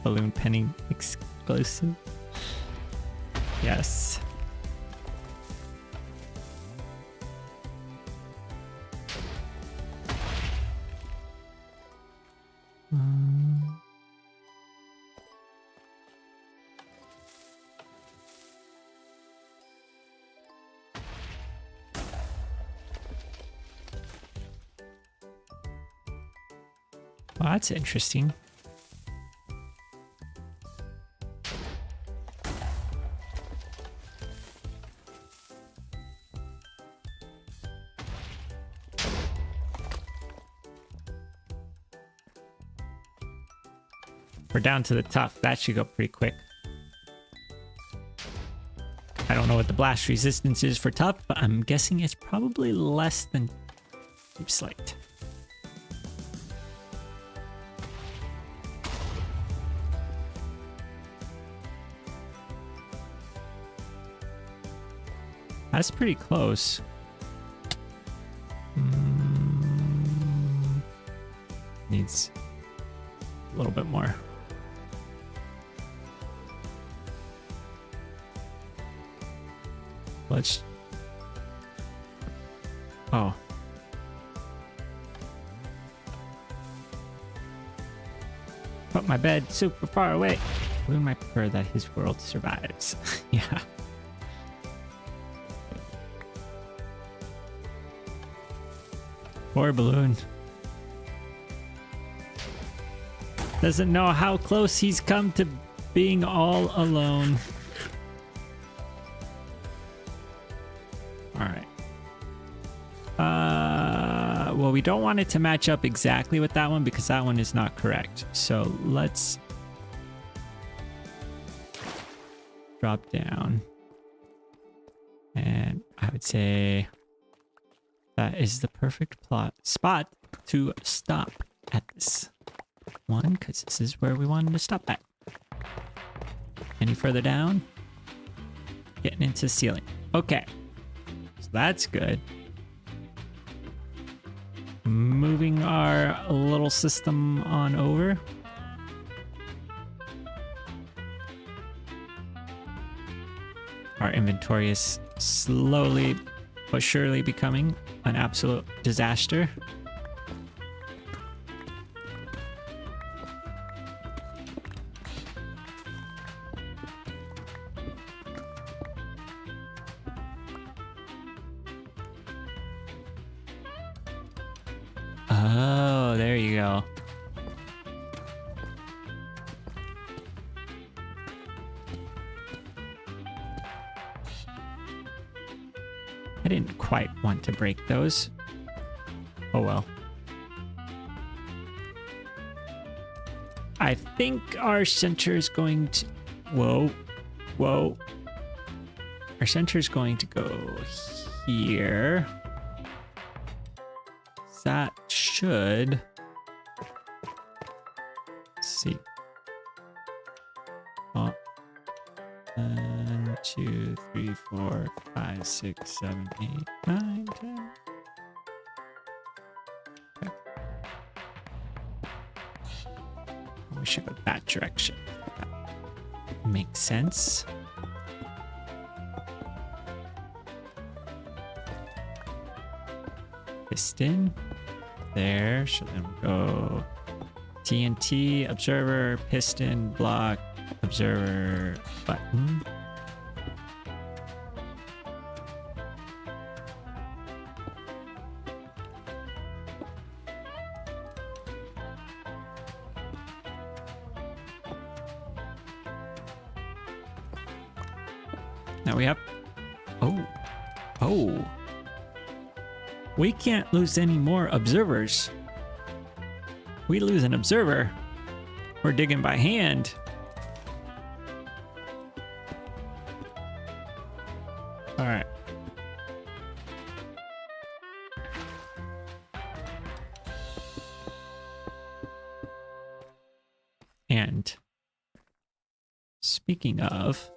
Balloon penning exclusive. Yes. Well, that's interesting. We're down to the top. That should go pretty quick. I don't know what the blast resistance is for tough, but I'm guessing it's probably less than Deep Slate. That's pretty close. Needs a little bit more. Let's... Oh. Put my bed super far away. Balloon might prefer that his world survives. Yeah. Poor Balloon. Doesn't know how close he's come to being all alone. Alright. Well, we don't want it to match up exactly with that one because that one is not correct. So let's drop down. And I would say that is the perfect spot to stop at this one, because this is where we wanted to stop at. Any further down? Getting into the ceiling. Okay. So that's good. Moving our little system on over. Our inventory is slowly but surely becoming an absolute disaster. Oh, there you go. I didn't quite want to break those. Oh well. I think our center is going to... Whoa. Whoa. Our center is going to go here. That should... Let's see. 2, 3, 4, 5, 6, 7, 8, 9, 10. Okay. We should go that direction. That makes sense. Piston. There. So then we go TNT, observer, piston, block, observer, button. Now we have... Oh. We can't lose any more observers. We lose an observer. We're digging by hand. All right. And speaking of...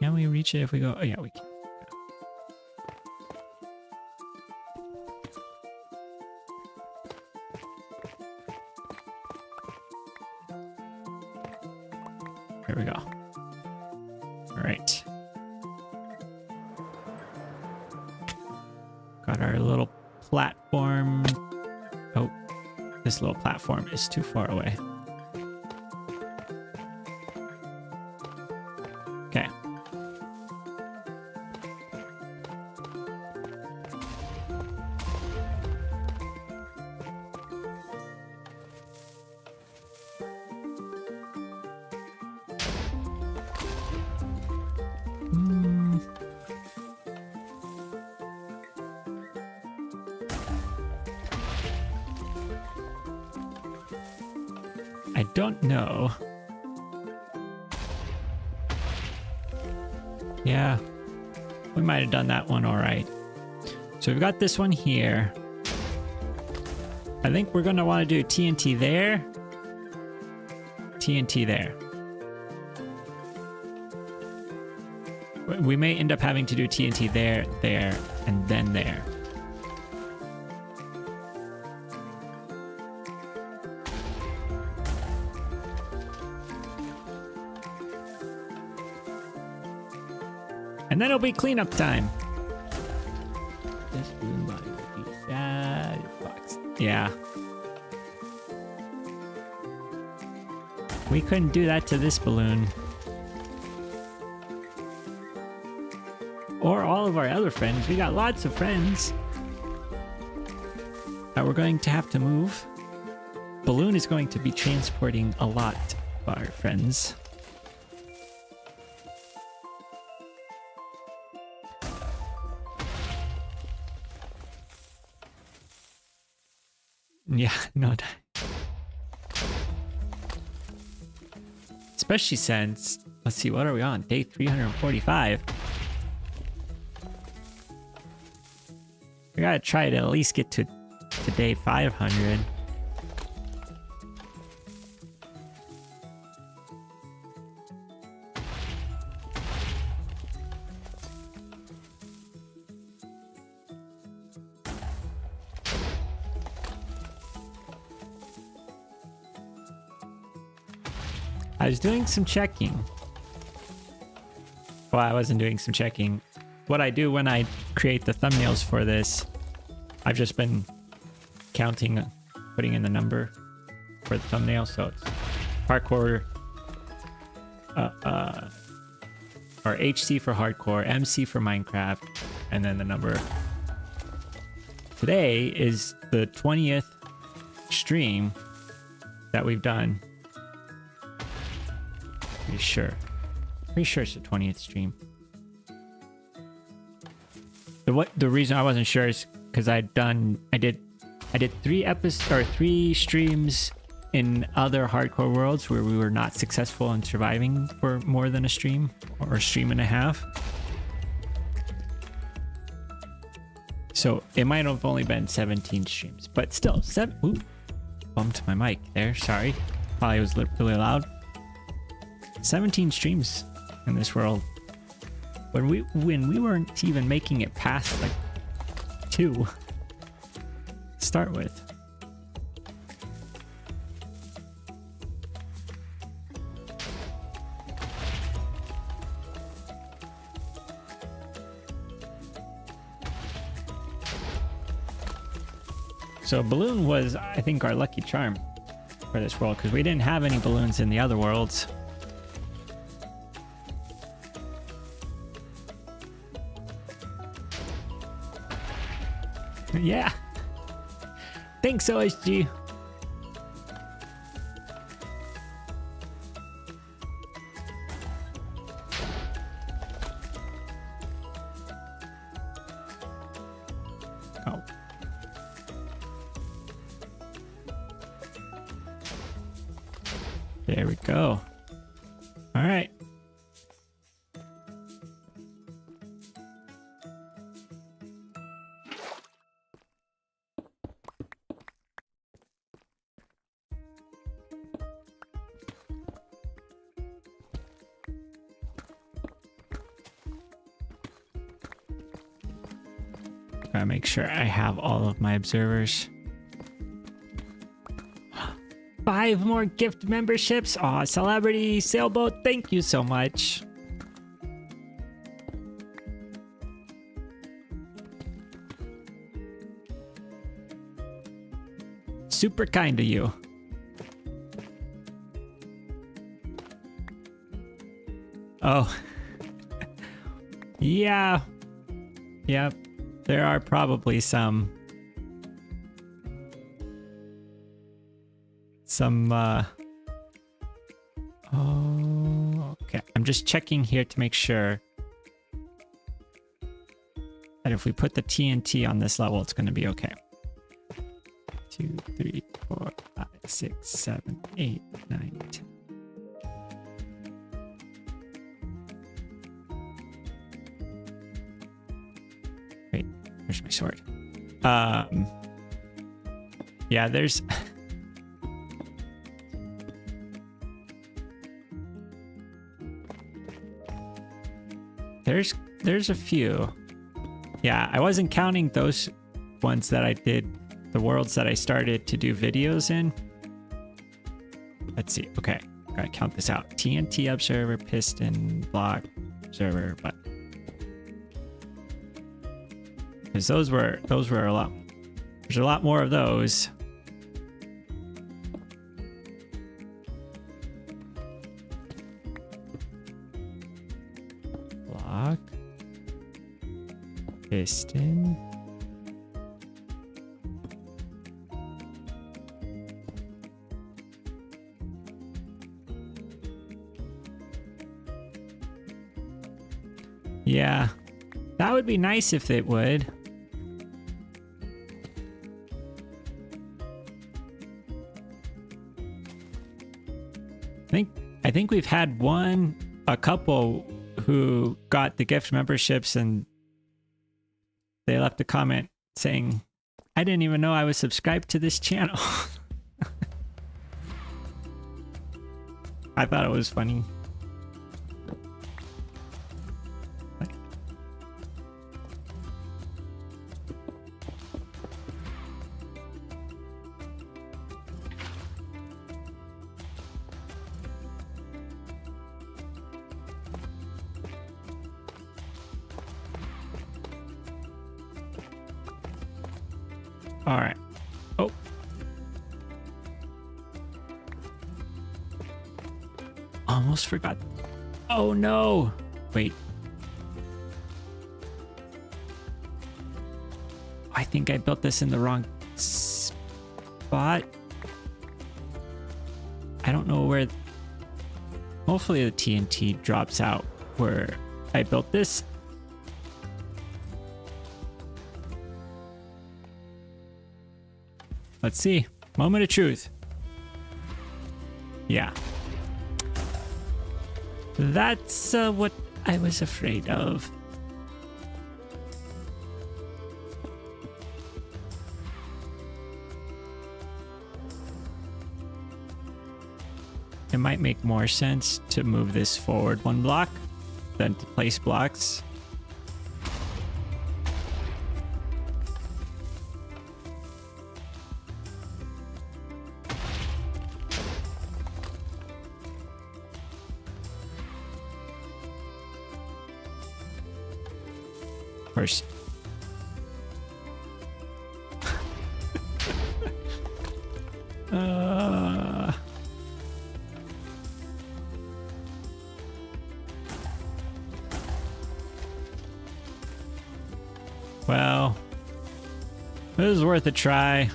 Can we reach it if we go? Oh, yeah, we can. There we go. All right. Got our little platform. Oh, this little platform is too far away. Okay. I don't know. Yeah, we might have done that one all right. So we've got this one here. I think we're going to want to do TNT there. TNT there. We may end up having to do TNT there, there, and then there. And then it'll be cleanup time. This balloon body will be sad. Yeah. We couldn't do that to this balloon. Or all of our other friends. We got lots of friends that we're going to have to move. Balloon is going to be transporting a lot of our friends. Yeah, no. Especially since, let's see, what are we on? Day 345. We gotta try to at least get to day 500. I was doing some checking. Well, I wasn't doing some checking. What I do when I create the thumbnails for this, I've just been counting, putting in the number for the thumbnail. So it's hardcore, or HC for hardcore, MC for Minecraft, and then the number. Today is the 20th stream that we've done. Pretty sure it's the 20th stream. The reason I wasn't sure is because I did 3 streams in other hardcore worlds where we were not successful in surviving for more than a stream or a stream and a half. So it might have only been 17 streams, but still bumped my mic there. Sorry. Probably was really loud. 17 streams in this world. When we weren't even making it past like 2 to start with. So balloon was, I think, our lucky charm for this world, because we didn't have any balloons in the other worlds. Yeah. Thanks, OSG. Oh. There we go. All right. Gotta make sure I have all of my observers. 5 more gift memberships. Aw, Celebrity Sailboat, thank you so much. Super kind of you. Oh. Yeah. Yep. There are probably some oh, okay. I'm just checking here to make sure that if we put the TNT on this level, it's going to be okay. 2, 3, 4, 5, 6, 7, 8, 9, 10. Wait, where's my sword? Yeah, there's there's a few. Yeah, I wasn't counting those ones that I did, the worlds that I started to do videos in. Let's see. Okay, gotta count this out. TNT observer, piston, block, observer, but because those were a lot. There's a lot more of those. Block, piston. Yeah, that would be nice if it would. I think we've had a couple who got the gift memberships and they left a comment saying, I didn't even know I was subscribed to this channel. I thought it was funny. All right. Oh. Almost forgot. Oh no. Wait. I think I built this in the wrong spot. I don't know where. Hopefully the TNT drops out where I built this. Let's see. Moment of truth. Yeah. That's what I was afraid of. it might make more sense to move this forward 1 block than to place blocks. Of course. Well, it was worth a try.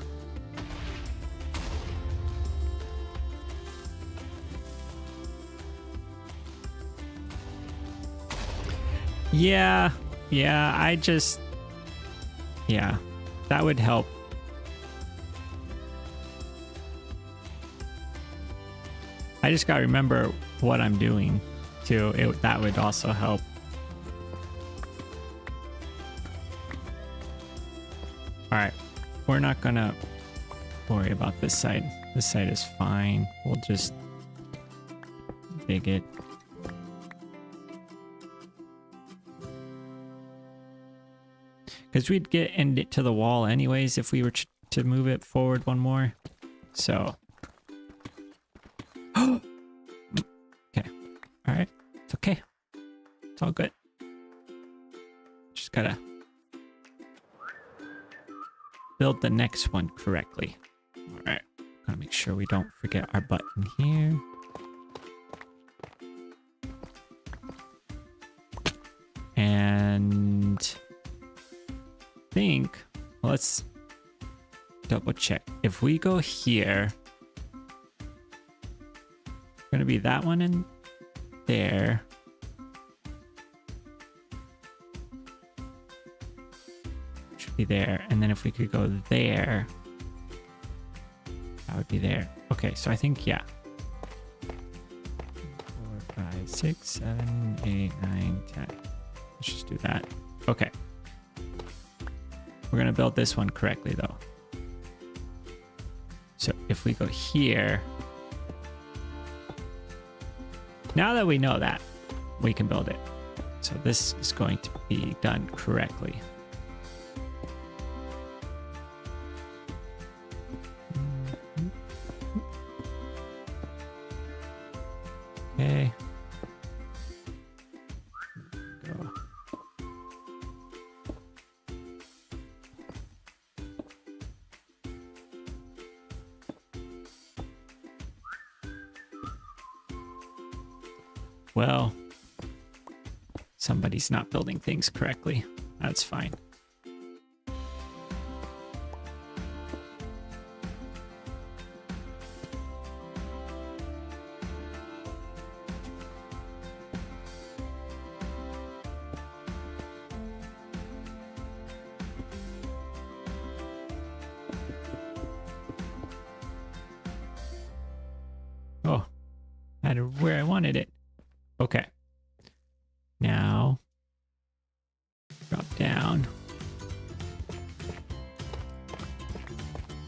Yeah, that would help. I just gotta remember what I'm doing too. That would also help. All right, we're not gonna worry about this side. This side is fine. We'll just dig it. Because we'd get into the wall anyways if we were to move it forward 1 more. So. Okay. All right. It's okay. It's all good. Just gotta build the next one correctly. All right. Gotta make sure we don't forget our button here. And think, let's double check. If we go here, gonna be that one in there. Should be there. And then if we could go there, that would be there. Okay, so I think, yeah. 4, 5, 6, 7, 8, 9, 10. Let's just do that. Okay. We're gonna build this one correctly though. So if we go here, now that we know that, we can build it. So this is going to be done correctly. Okay. Go. Well, somebody's not building things correctly. That's fine. Oh, I had it where I wanted it. Okay. Now, drop down.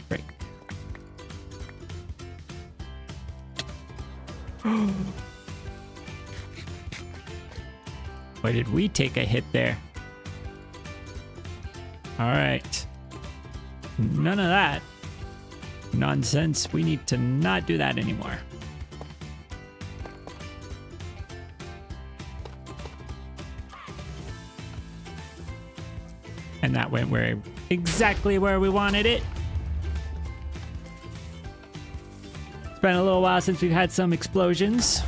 Break. Why did we take a hit there? All right. None of that nonsense. We need to not do that anymore. And that went exactly where we wanted it. It's been a little while since we've had some explosions.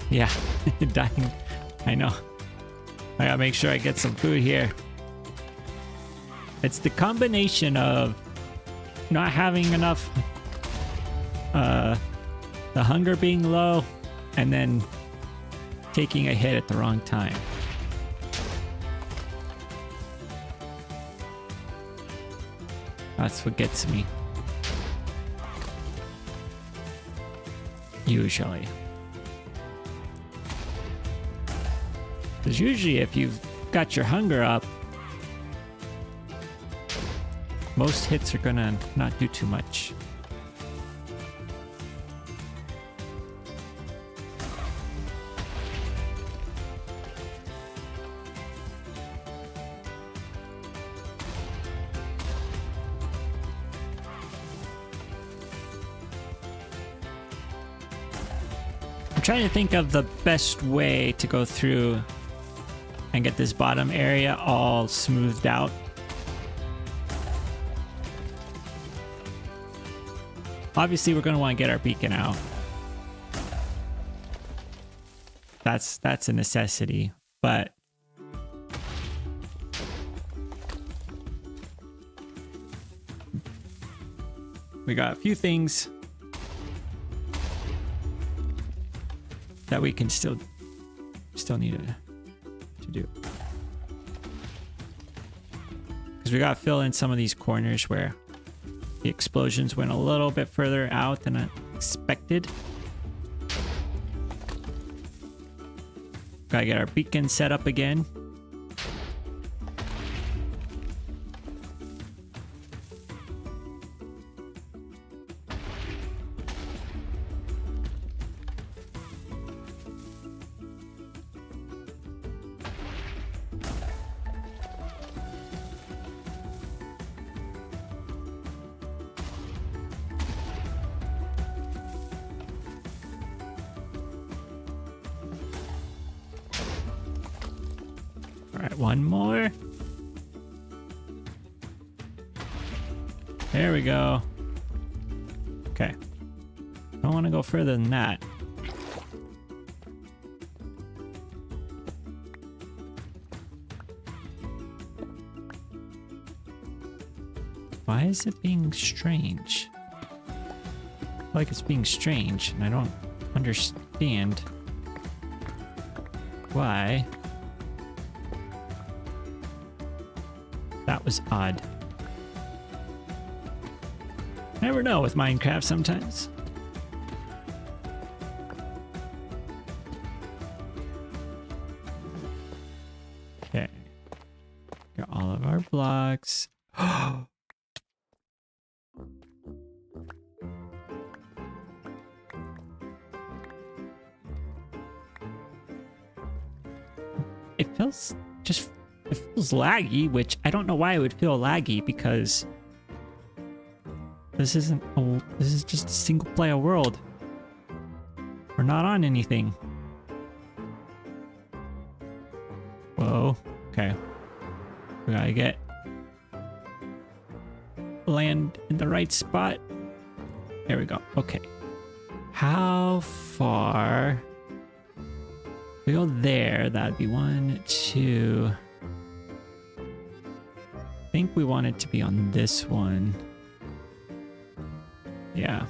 Yeah, dying. I know. I gotta make sure I get some food here. It's the combination of not having enough, the hunger being low, and then taking a hit at the wrong time. That's what gets me. Usually. Because usually if you've got your hunger up, most hits are gonna not do too much. I'm trying to think of the best way to go through and get this bottom area all smoothed out. Obviously, we're going to want to get our beacon out. That's a necessity, but we got a few things that we can still need to do. Because we got to fill in some of these corners where the explosions went a little bit further out than I expected. Gotta get our beacon set up again. Alright, one more. There we go. Okay. I don't want to go further than that. Why is it being strange? I feel like it's being strange, and I don't understand why. That was odd. Never know with Minecraft sometimes. Okay. Got all of our blocks. It feels just... It feels laggy, which I don't know why it would feel laggy, because this is just a single player world. We're not on anything. Whoa. Okay. We gotta get land in the right spot. There we go. Okay. How far? If we go there, that'd be 1, 2. I think we want it to be on this one. Yeah.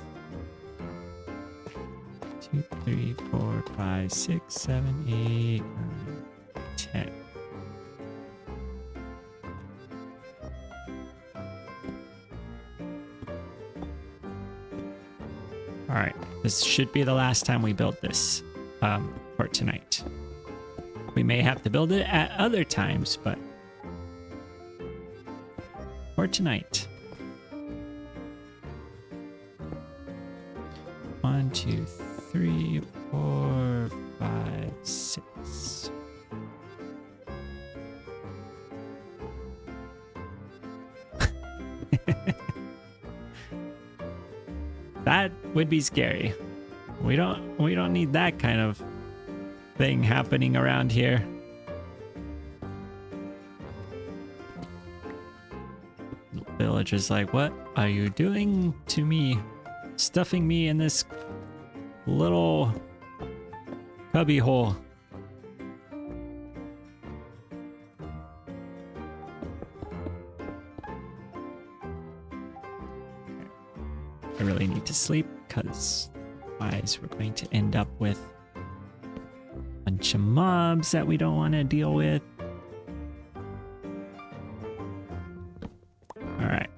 2, 3, 4, 5, 6, 7, 8, 9, 10. All right, this should be the last time we build this for tonight. We may have to build it at other times, but for tonight. 1, 2, 3, 4, 5, 6. That would be scary. We don't need that kind of thing happening around here. Villager's like, what are you doing to me? Stuffing me in this little cubby hole. I really need to sleep, because otherwise we're going to end up with Bunch of mobs that we don't want to deal with. All right.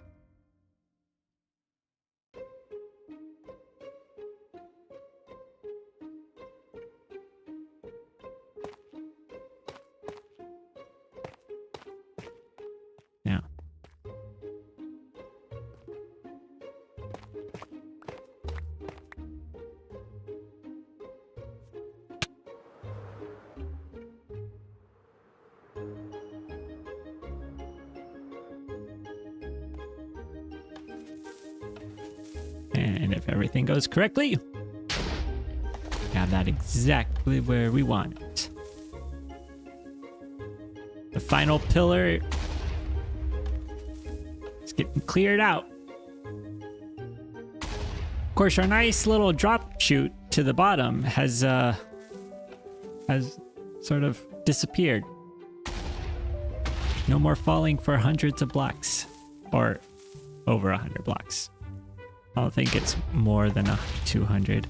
Now. And if everything goes correctly, we have that exactly where we want it. The final pillar is getting cleared out. Of course, our nice little drop chute to the bottom has sort of disappeared. No more falling for hundreds of blocks, or over 100 blocks. I don't think it's more than 200.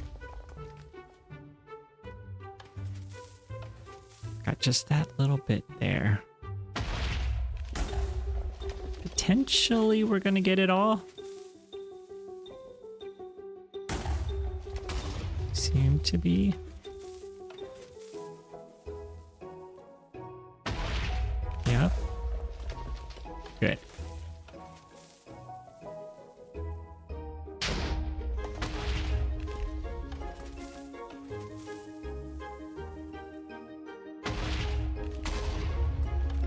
Got just that little bit there. Potentially we're gonna get it all. Seem to be. Yep. Good.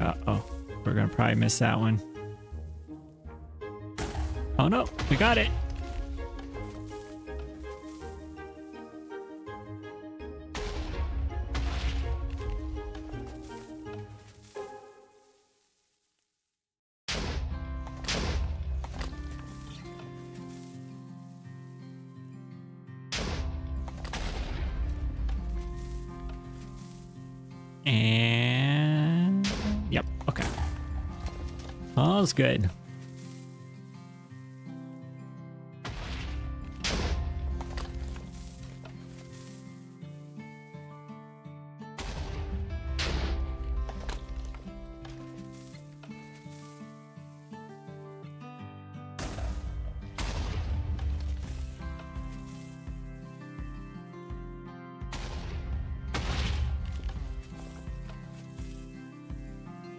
Uh-oh. We're gonna probably miss that one. Oh no, we got it. And yep, okay. All's good.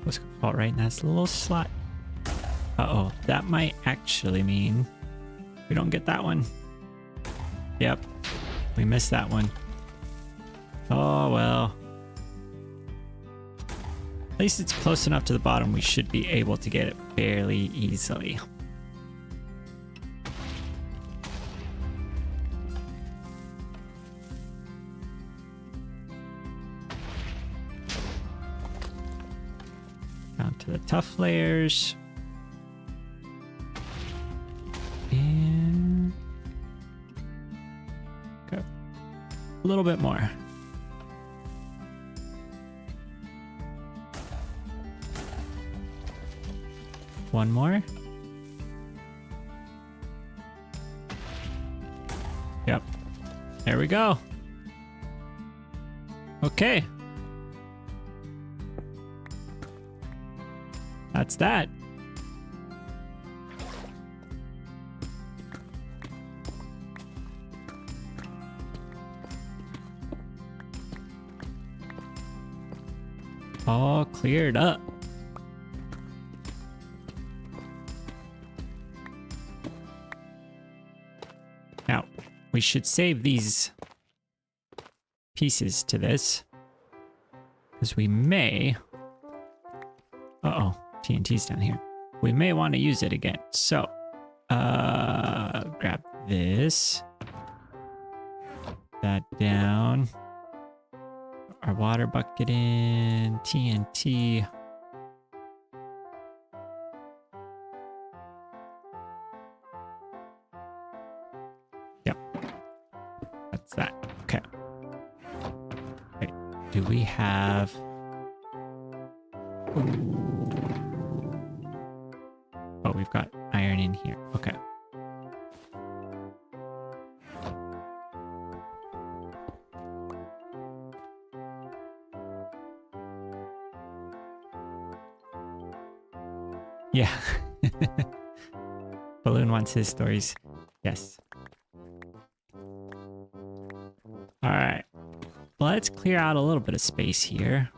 Was gonna fall right in that little slot. Uh-oh, that might actually mean we don't get that one. Yep, we missed that one. Oh well. At least it's close enough to the bottom, we should be able to get it fairly easily. Down to the tough layers. And go a little bit more. One more. Yep. There we go. Okay. That's that. All cleared up. Now, we should save these pieces to this, because we may... Uh-oh, TNT's down here. We may want to use it again. So, grab this. That down. Our water bucket in. TNT. Yep. That's that. Okay. Wait, do we have... Ooh. Oh, we've got iron in here. Okay. Yeah. Balloon wants his stories. Yes. All right. Let's clear out a little bit of space here.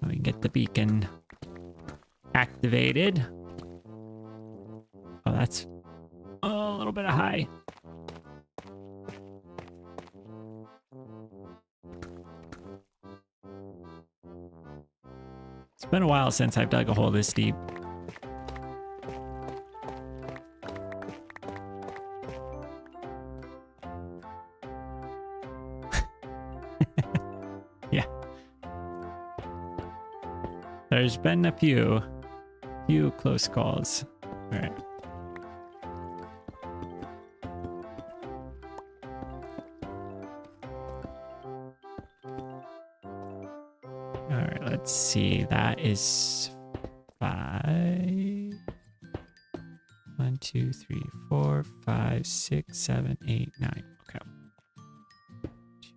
We can get the beacon activated. Oh, that's a little bit high. It's been a while since I've dug a hole this deep. Yeah. There's been a few close calls. All right. All right, let's see. That is 5. 1, 2, 3, 4, 5, 6, 7, 8, 9. Okay.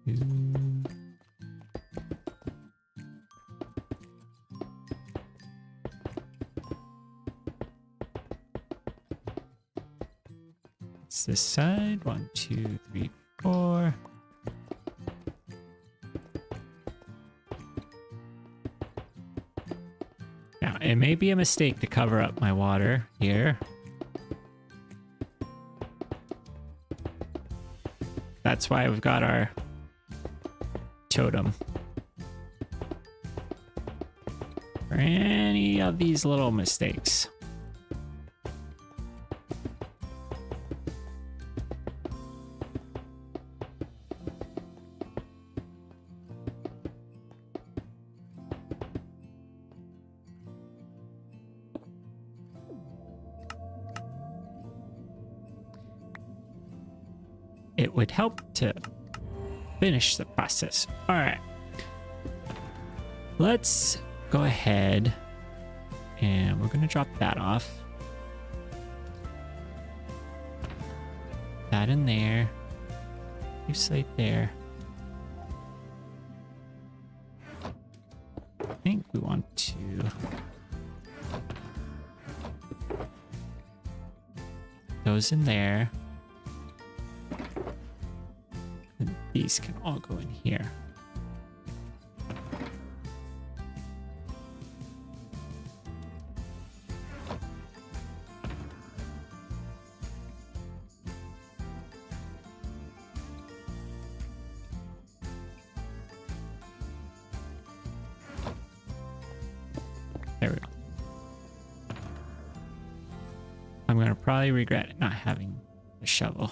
2. It's this side. 1, 2, 3, 4. Now, it may be a mistake to cover up my water here. That's why we've got our totem. For any of these little mistakes. It would help to finish the process. All right. Let's go ahead and we're going to drop that off. That in there. Leave slate there. I think we want to those in there. And these can all go in here. There we go. I'm going to probably regret not having a shovel.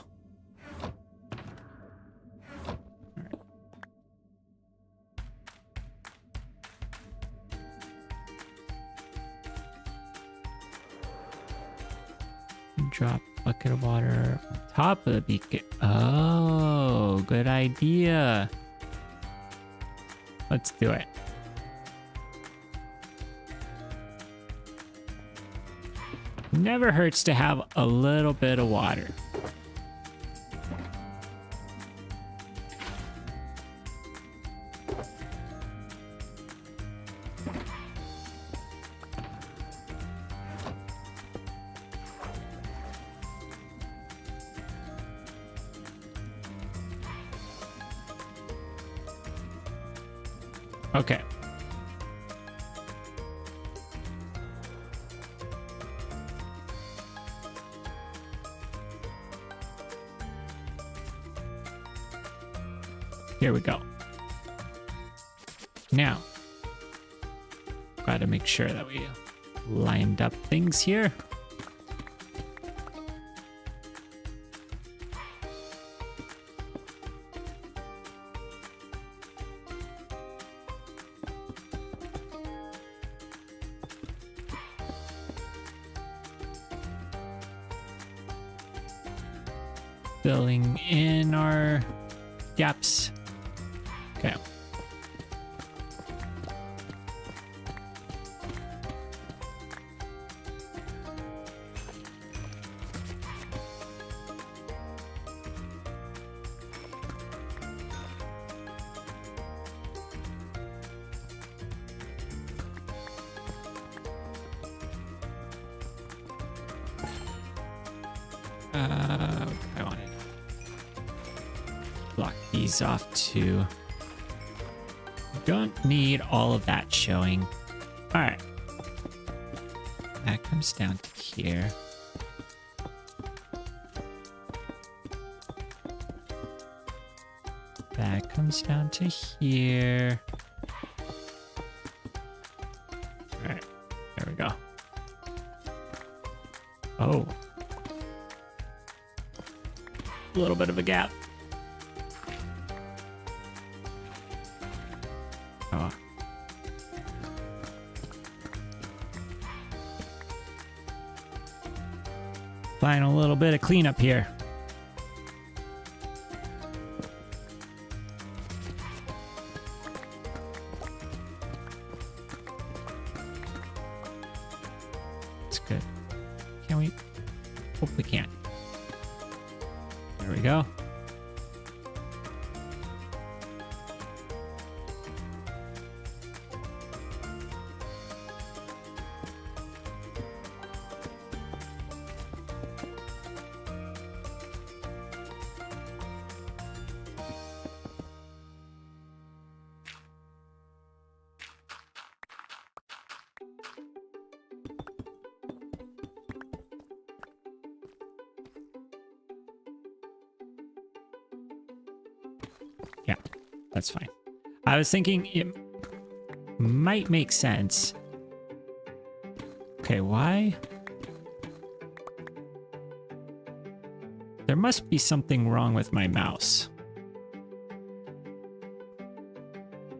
All right. Drop bucket of water on top of the beacon. Oh, good idea. Let's do it. Never hurts to have a little bit of water. Okay. Here we go. Now, gotta make sure that we lined up things here. Filling in our gaps. Okay. I want to block these off too. Don't need all of that showing. All right. That comes down to here. That comes down to here. All right. There we go. Oh. A little bit of a gap. Oh. Applying a little bit of cleanup here. That's good. Can we? Hope we can. There we go. Yeah, that's fine. I was thinking it might make sense. Okay, why? There must be something wrong with my mouse.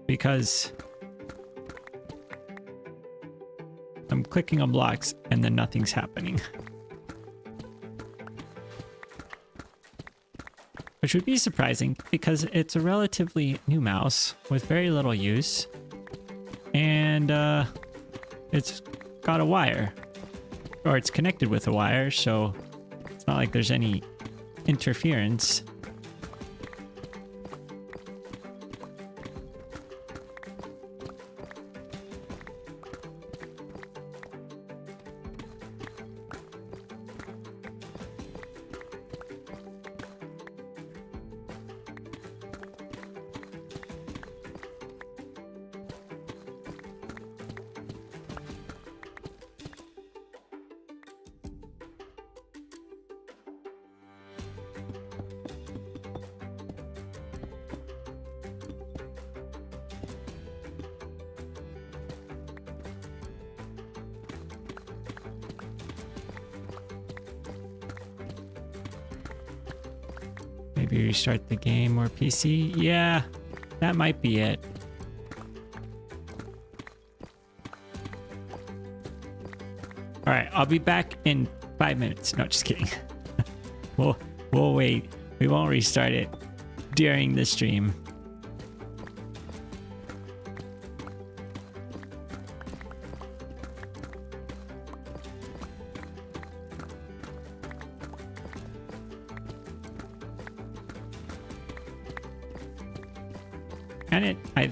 Because I'm clicking on blocks and then nothing's happening. Which would be surprising because it's a relatively new mouse with very little use. And it's got a wire. Or it's connected with a wire, so it's not like there's any interference. Maybe restart the game or PC. Yeah, that might be it. All right, I'll be back in 5 minutes. No, just kidding. We'll wait. We won't restart it during the stream. And it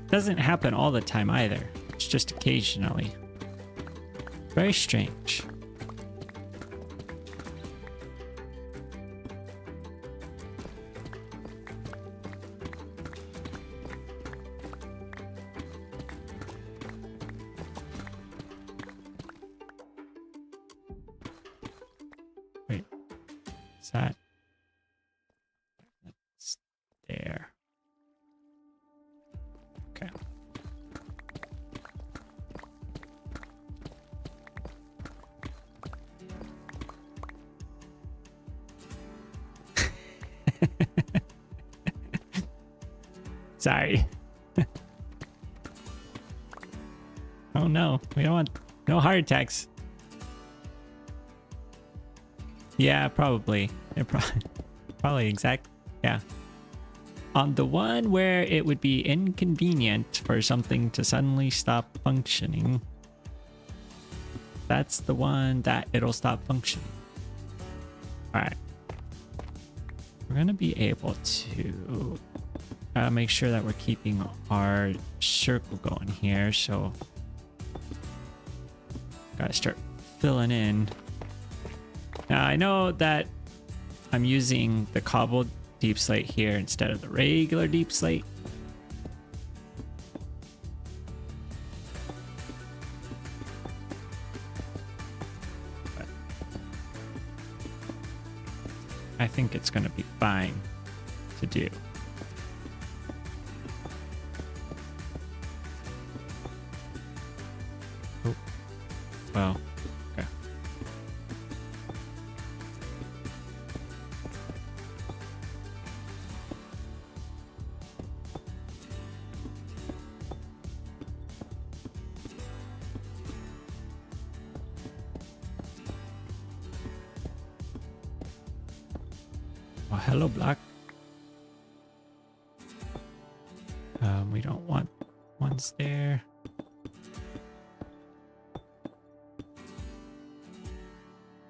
doesn't happen all the time either. It's just occasionally. Very strange. Wait, is that? That's there. Okay. Sorry. Oh no, we don't want no heart attacks. Yeah, probably. Probably exact. Yeah. On the one where it would be inconvenient for something to suddenly stop functioning, that's the one that it'll stop functioning. All right. We're going to be able to make sure that we're keeping our circle going here. So got to start filling in. Now I know that I'm using the cobbled deep slate here instead of the regular deep slate. But I think it's going to be fine to do. Oh, well. Oh, hello, block. We don't want ones there.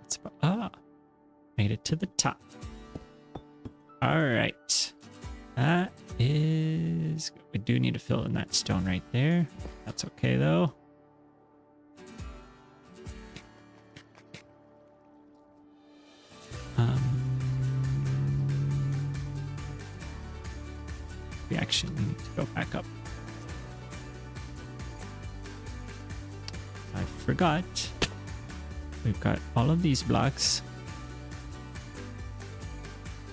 It's made it to the top. All right, that is. We do need to fill in that stone right there. That's okay though. We actually need to go back up. I forgot. We've got all of these blocks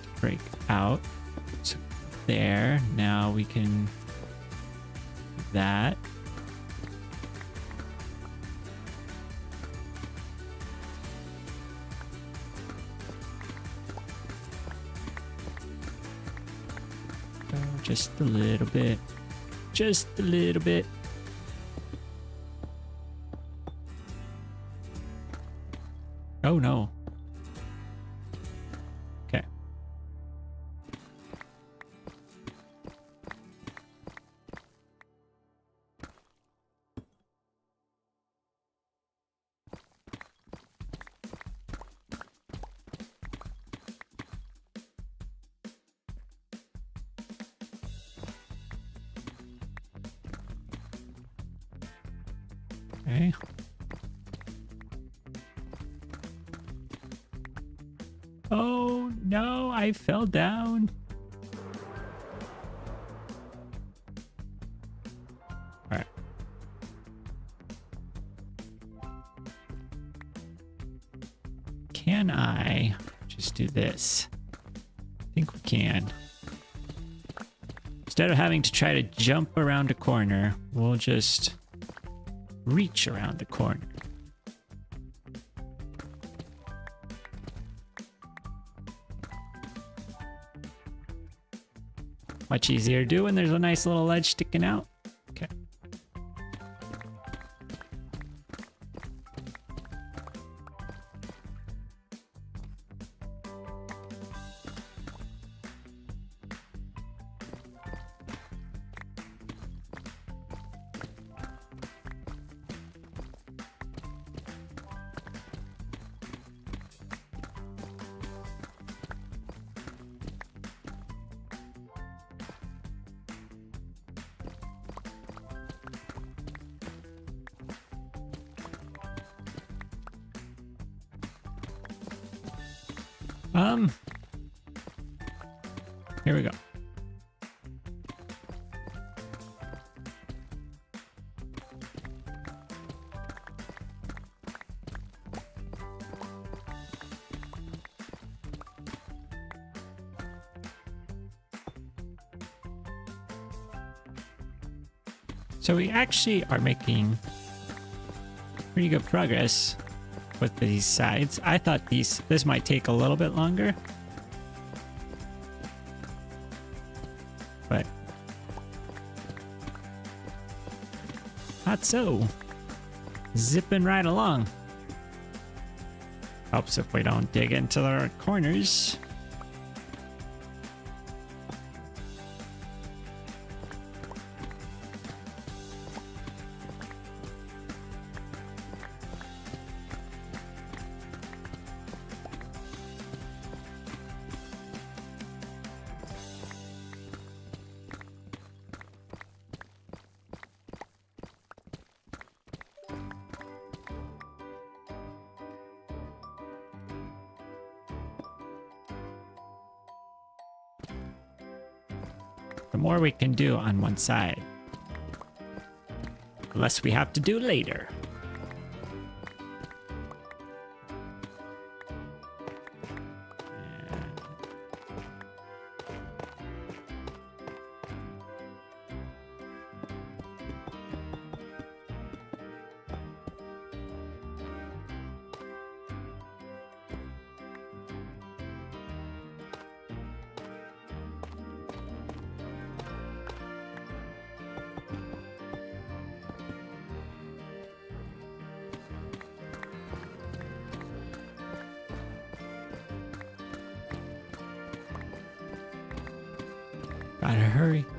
to break out. So there. Now we can do that. Just a little bit. Just a little bit. Oh no. Okay. Okay. Oh no, I fell down. All right. Can I just do this? I think we can. Instead of having to try to jump around a corner, we'll just reach around the corner. Much easier to do when there's a nice little ledge sticking out. Okay. Here we go. So we actually are making pretty good progress with these sides. I thought this might take a little bit longer. But not so. Zipping right along. Helps if we don't dig into the corners. the more we can do on one side. The less we have to do later.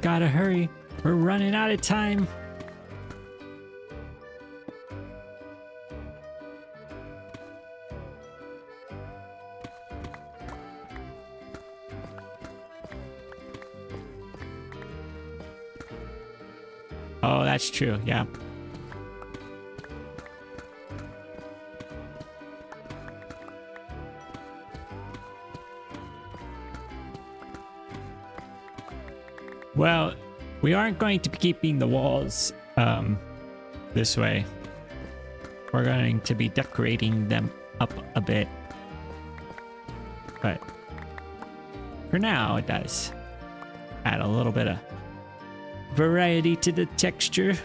Gotta hurry. We're running out of time. Oh, that's true. Yeah. Well, we aren't going to be keeping the walls this way. We're going to be decorating them up a bit. But for now, it does add a little bit of variety to the texture.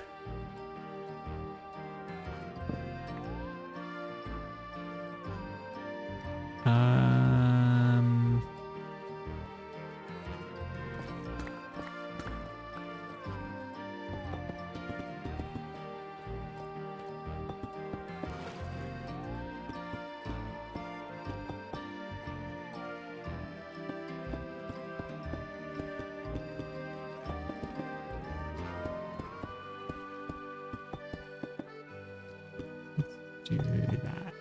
Do that.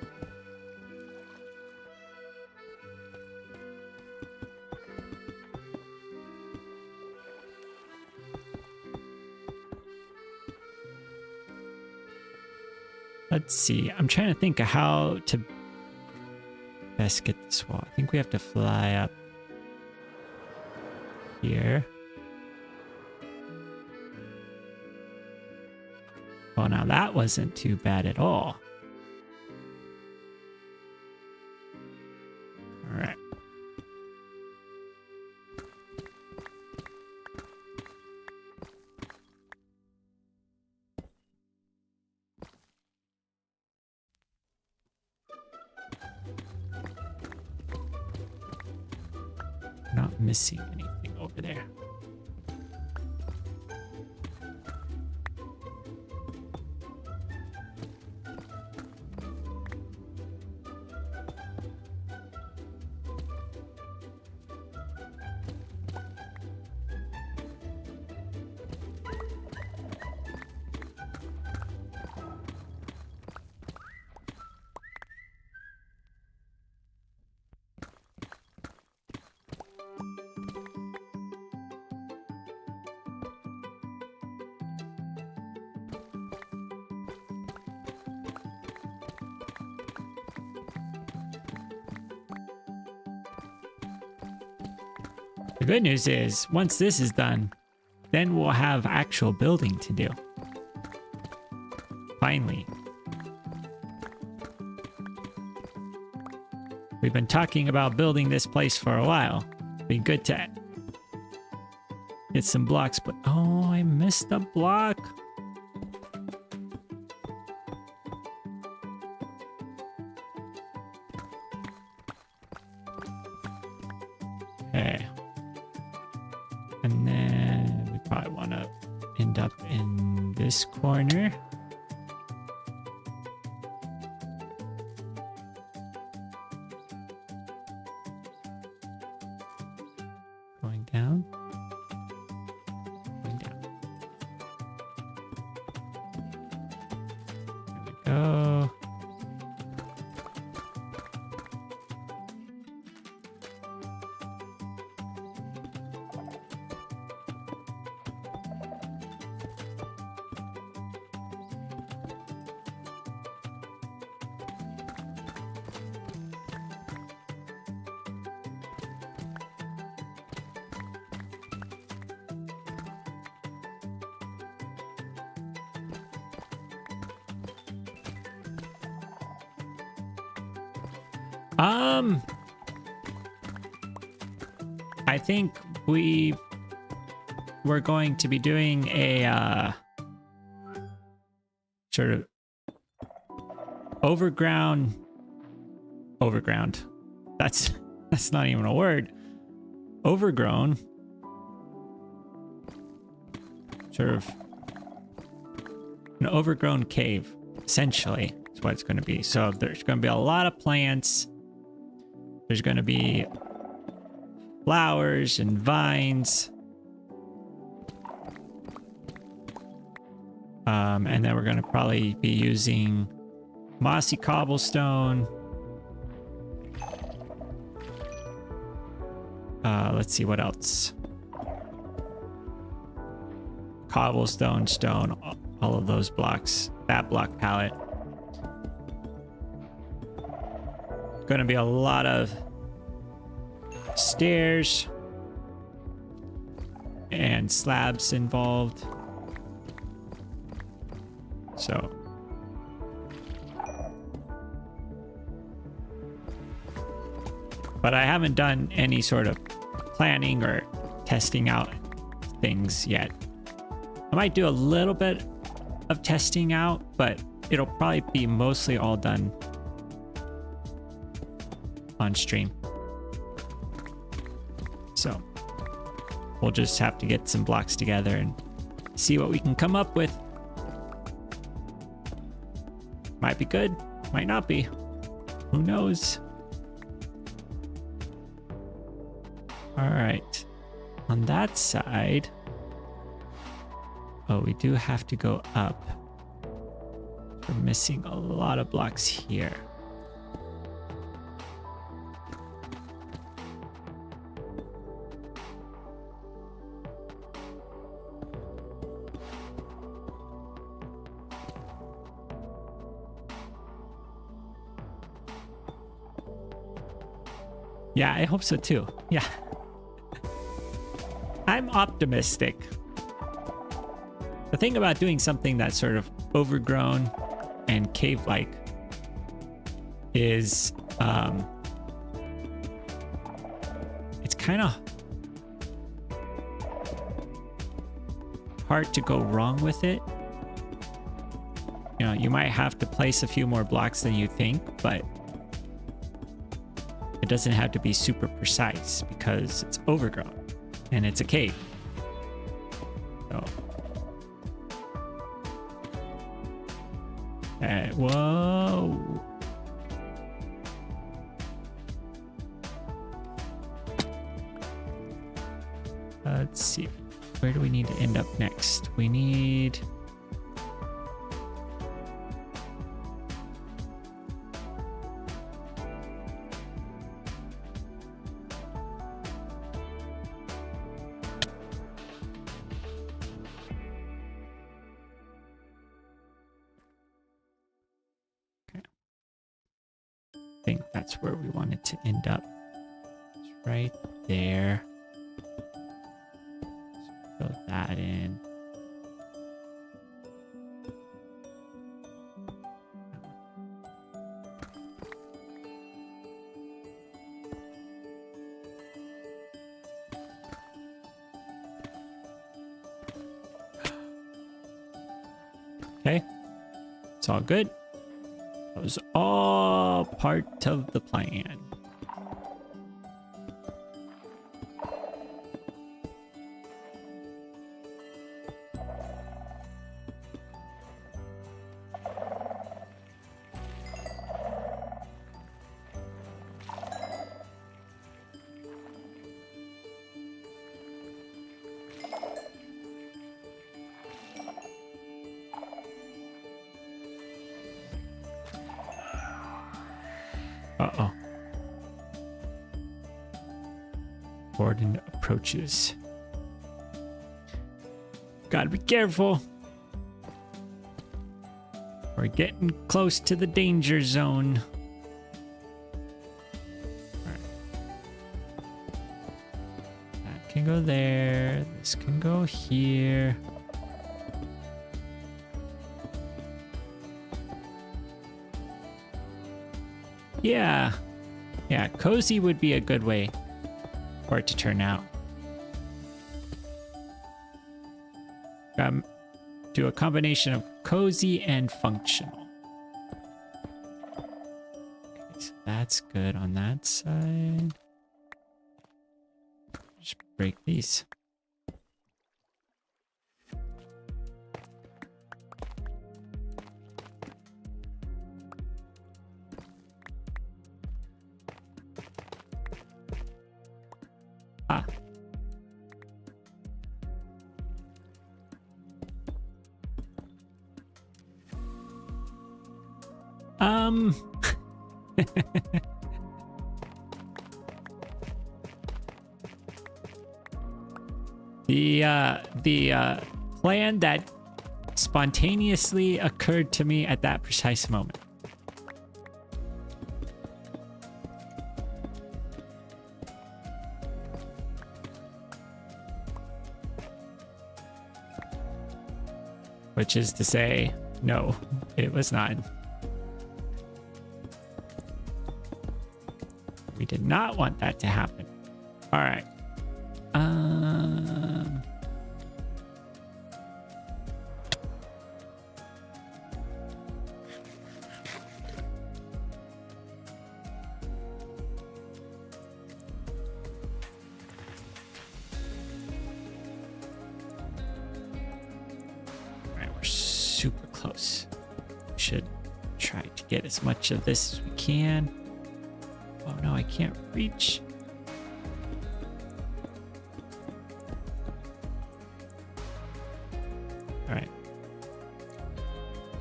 Let's see. I'm trying to think of how to best get this wall. I think we have to fly up here. Oh, now that wasn't too bad at all. All right. Not missing anything over there. The good news is, once this is done, then we'll have actual building to do. Finally. We've been talking about building this place for a while. Be good to get some blocks, but oh, I missed a block. Okay. And then we probably want to end up in this corner. Going down. Going down. There we go. I think we're going to be doing a sort of overground. That's not even a word. Overgrown. Sort of an overgrown cave, essentially, is what it's going to be. So there's going to be a lot of plants. There's going to be flowers and vines. And then we're going to probably be using mossy cobblestone. Let's see what else. Cobblestone, stone, all of those blocks. That block palette. Going to be a lot of stairs and slabs involved. So but I haven't done any sort of planning or testing out things yet. I might do a little bit of testing out, but it'll probably be mostly all done on stream. So we'll just have to get some blocks together and see what we can come up with. Might be good, might not be. Who knows? All right. On that side, oh, we do have to go up. We're missing a lot of blocks here. Yeah, I hope so too. Yeah. I'm optimistic. The thing about doing something that's sort of overgrown and cave-like is it's kind of hard to go wrong with it. You know, you might have to place a few more blocks than you think, but it doesn't have to be super precise because it's overgrown and it's a cave. So, whoa. Let's see. Where do we need to end up next? We need... I think that's where we wanted to end up. It's right there. Fill that in. Okay, it's all good. That was all part of the plan. Uh-oh. Warden approaches. Gotta be careful. We're getting close to the danger zone. Alright. That can go there. This can go here. Yeah, Yeah, cozy would be a good way for it to turn out. Do a combination of cozy and functional. Okay, so that's good on that side. Just break these. Ah. The plan that spontaneously occurred to me at that precise moment. Which is to say, no, it was not. We did not want that to happen. All right. Super close. Should try to get as much of this as we can. Oh no, I can't reach. All right.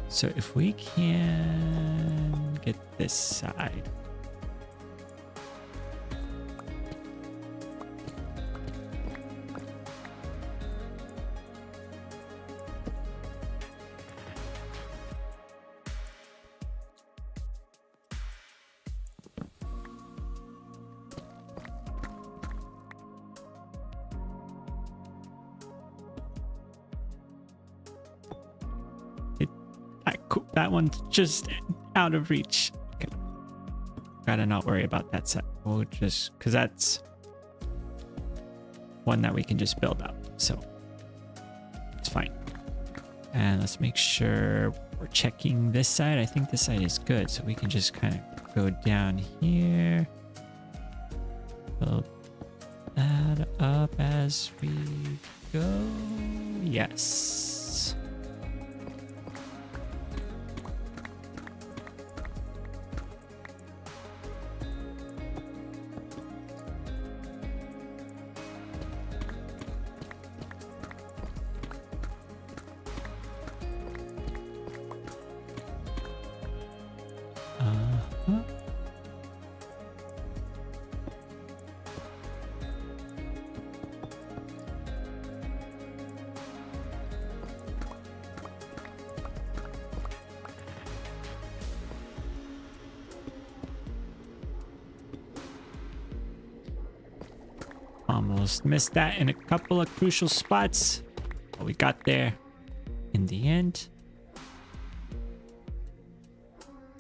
So if we can get this side. That one's just out of reach. Okay. Gotta not worry about that set. We'll just, because that's one that we can just build up. So it's fine. And let's make sure we're checking this side. I think this side is good. So we can just kind of go down here. Build that up as we go. Yes. Almost missed that in a couple of crucial spots, but we got there in the end.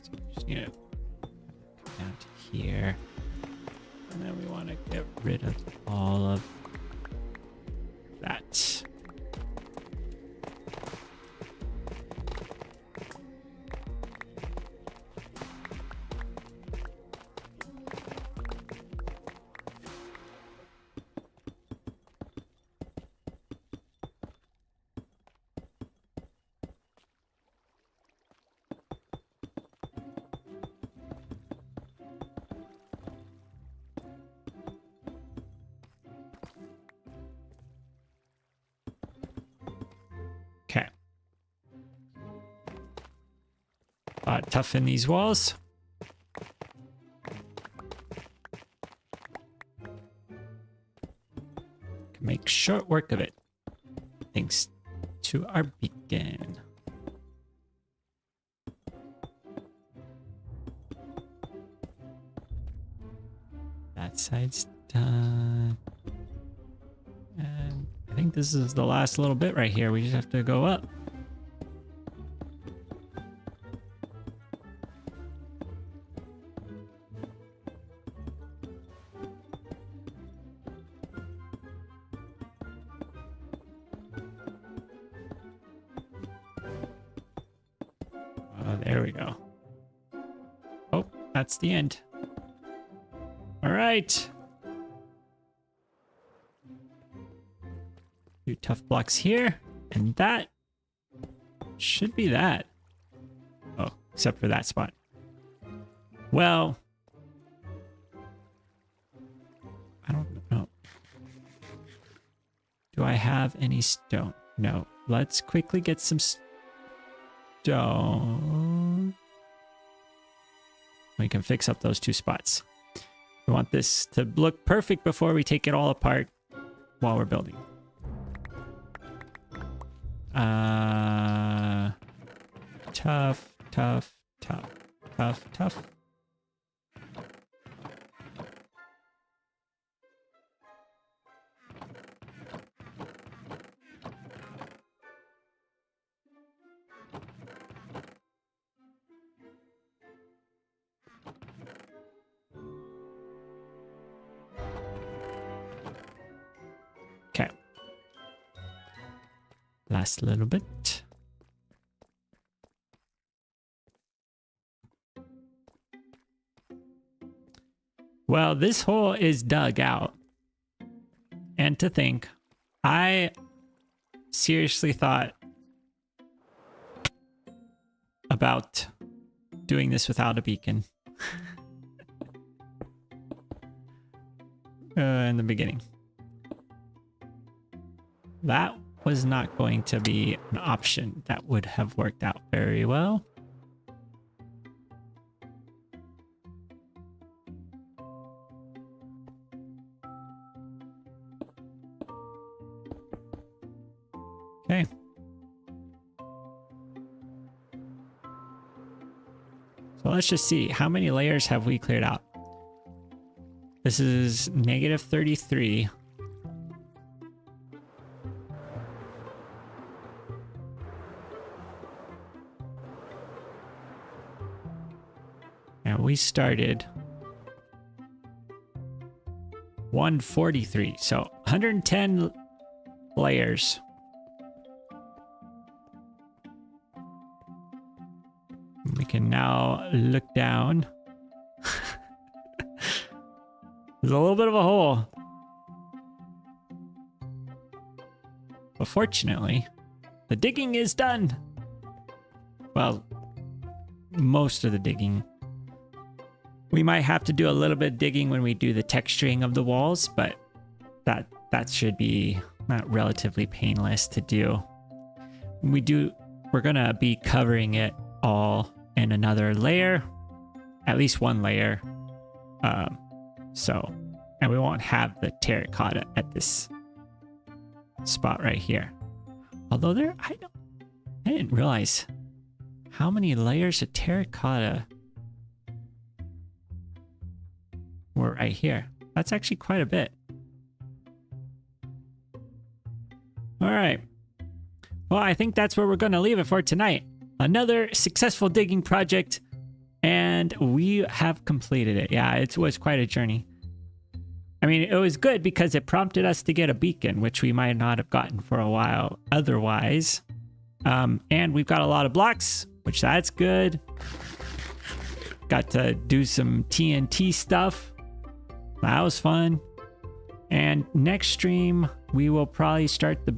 So we just need to come down to here, and then we want to get rid of all of that. Okay. Toughen these walls. Can make short work of it. Thanks to our beacon. That side's done. And I think this is the last little bit right here. We just have to go up. Oh, there we go. Oh, that's the end. All right. Two tough blocks here, and that should be that. Oh, except for that spot. Well, I don't know. Do I have any stone? No. Let's quickly get some stone. We can fix up those two spots. We want this to look perfect before we take it all apart while we're building. Tough, tough, tough, tough, tough. Okay. Last little bit. Well, this hole is dug out. And to think, I seriously thought about doing this without a beacon in the beginning. That was not going to be an option that would have worked out very well. Okay. So let's just see. How many layers have we cleared out? This is negative 33. And we started 143. So 110 layers. We can now look down. There's a little bit of a hole. But fortunately, the digging is done. Well, most of the digging. We might have to do a little bit of digging when we do the texturing of the walls, but that should be relatively painless to do. We're gonna be covering it all in another layer, at least one layer. And we won't have the terracotta at this spot right here. Although I didn't realize how many layers of terracotta were right here. That's actually quite a bit. All right. Well, I think that's where we're going to leave it for tonight. Another successful digging project, and we have completed it. Yeah, it was quite a journey. I mean, it was good because it prompted us to get a beacon, which we might not have gotten for a while otherwise. And we've got a lot of blocks, which that's good. Got to do some TNT stuff. That was fun. And next stream, we will probably start the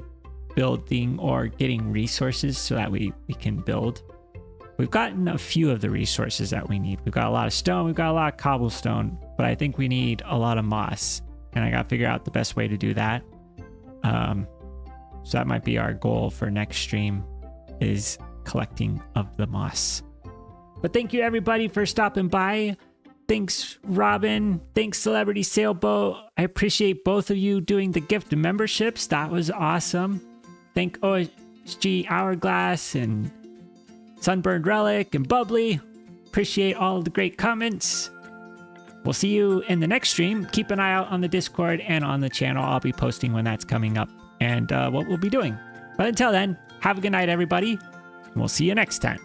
building or getting resources so that we can build. We've gotten a few of the resources that we need. We've got a lot of stone, we've got a lot of cobblestone, but I think we need a lot of moss, and I got to figure out the best way to do that. So that might be our goal for next stream, is collecting of the moss. But thank you everybody for stopping by. Thanks Robin, thanks Celebrity Sailboat. I appreciate both of you doing the gift memberships. That was awesome. Thank OSG Hourglass and Sunburned Relic and Bubbly. Appreciate all of the great comments. We'll see you in the next stream. Keep an eye out on the Discord and on the channel. I'll be posting when that's coming up and what we'll be doing. But until then, have a good night, everybody. And we'll see you next time.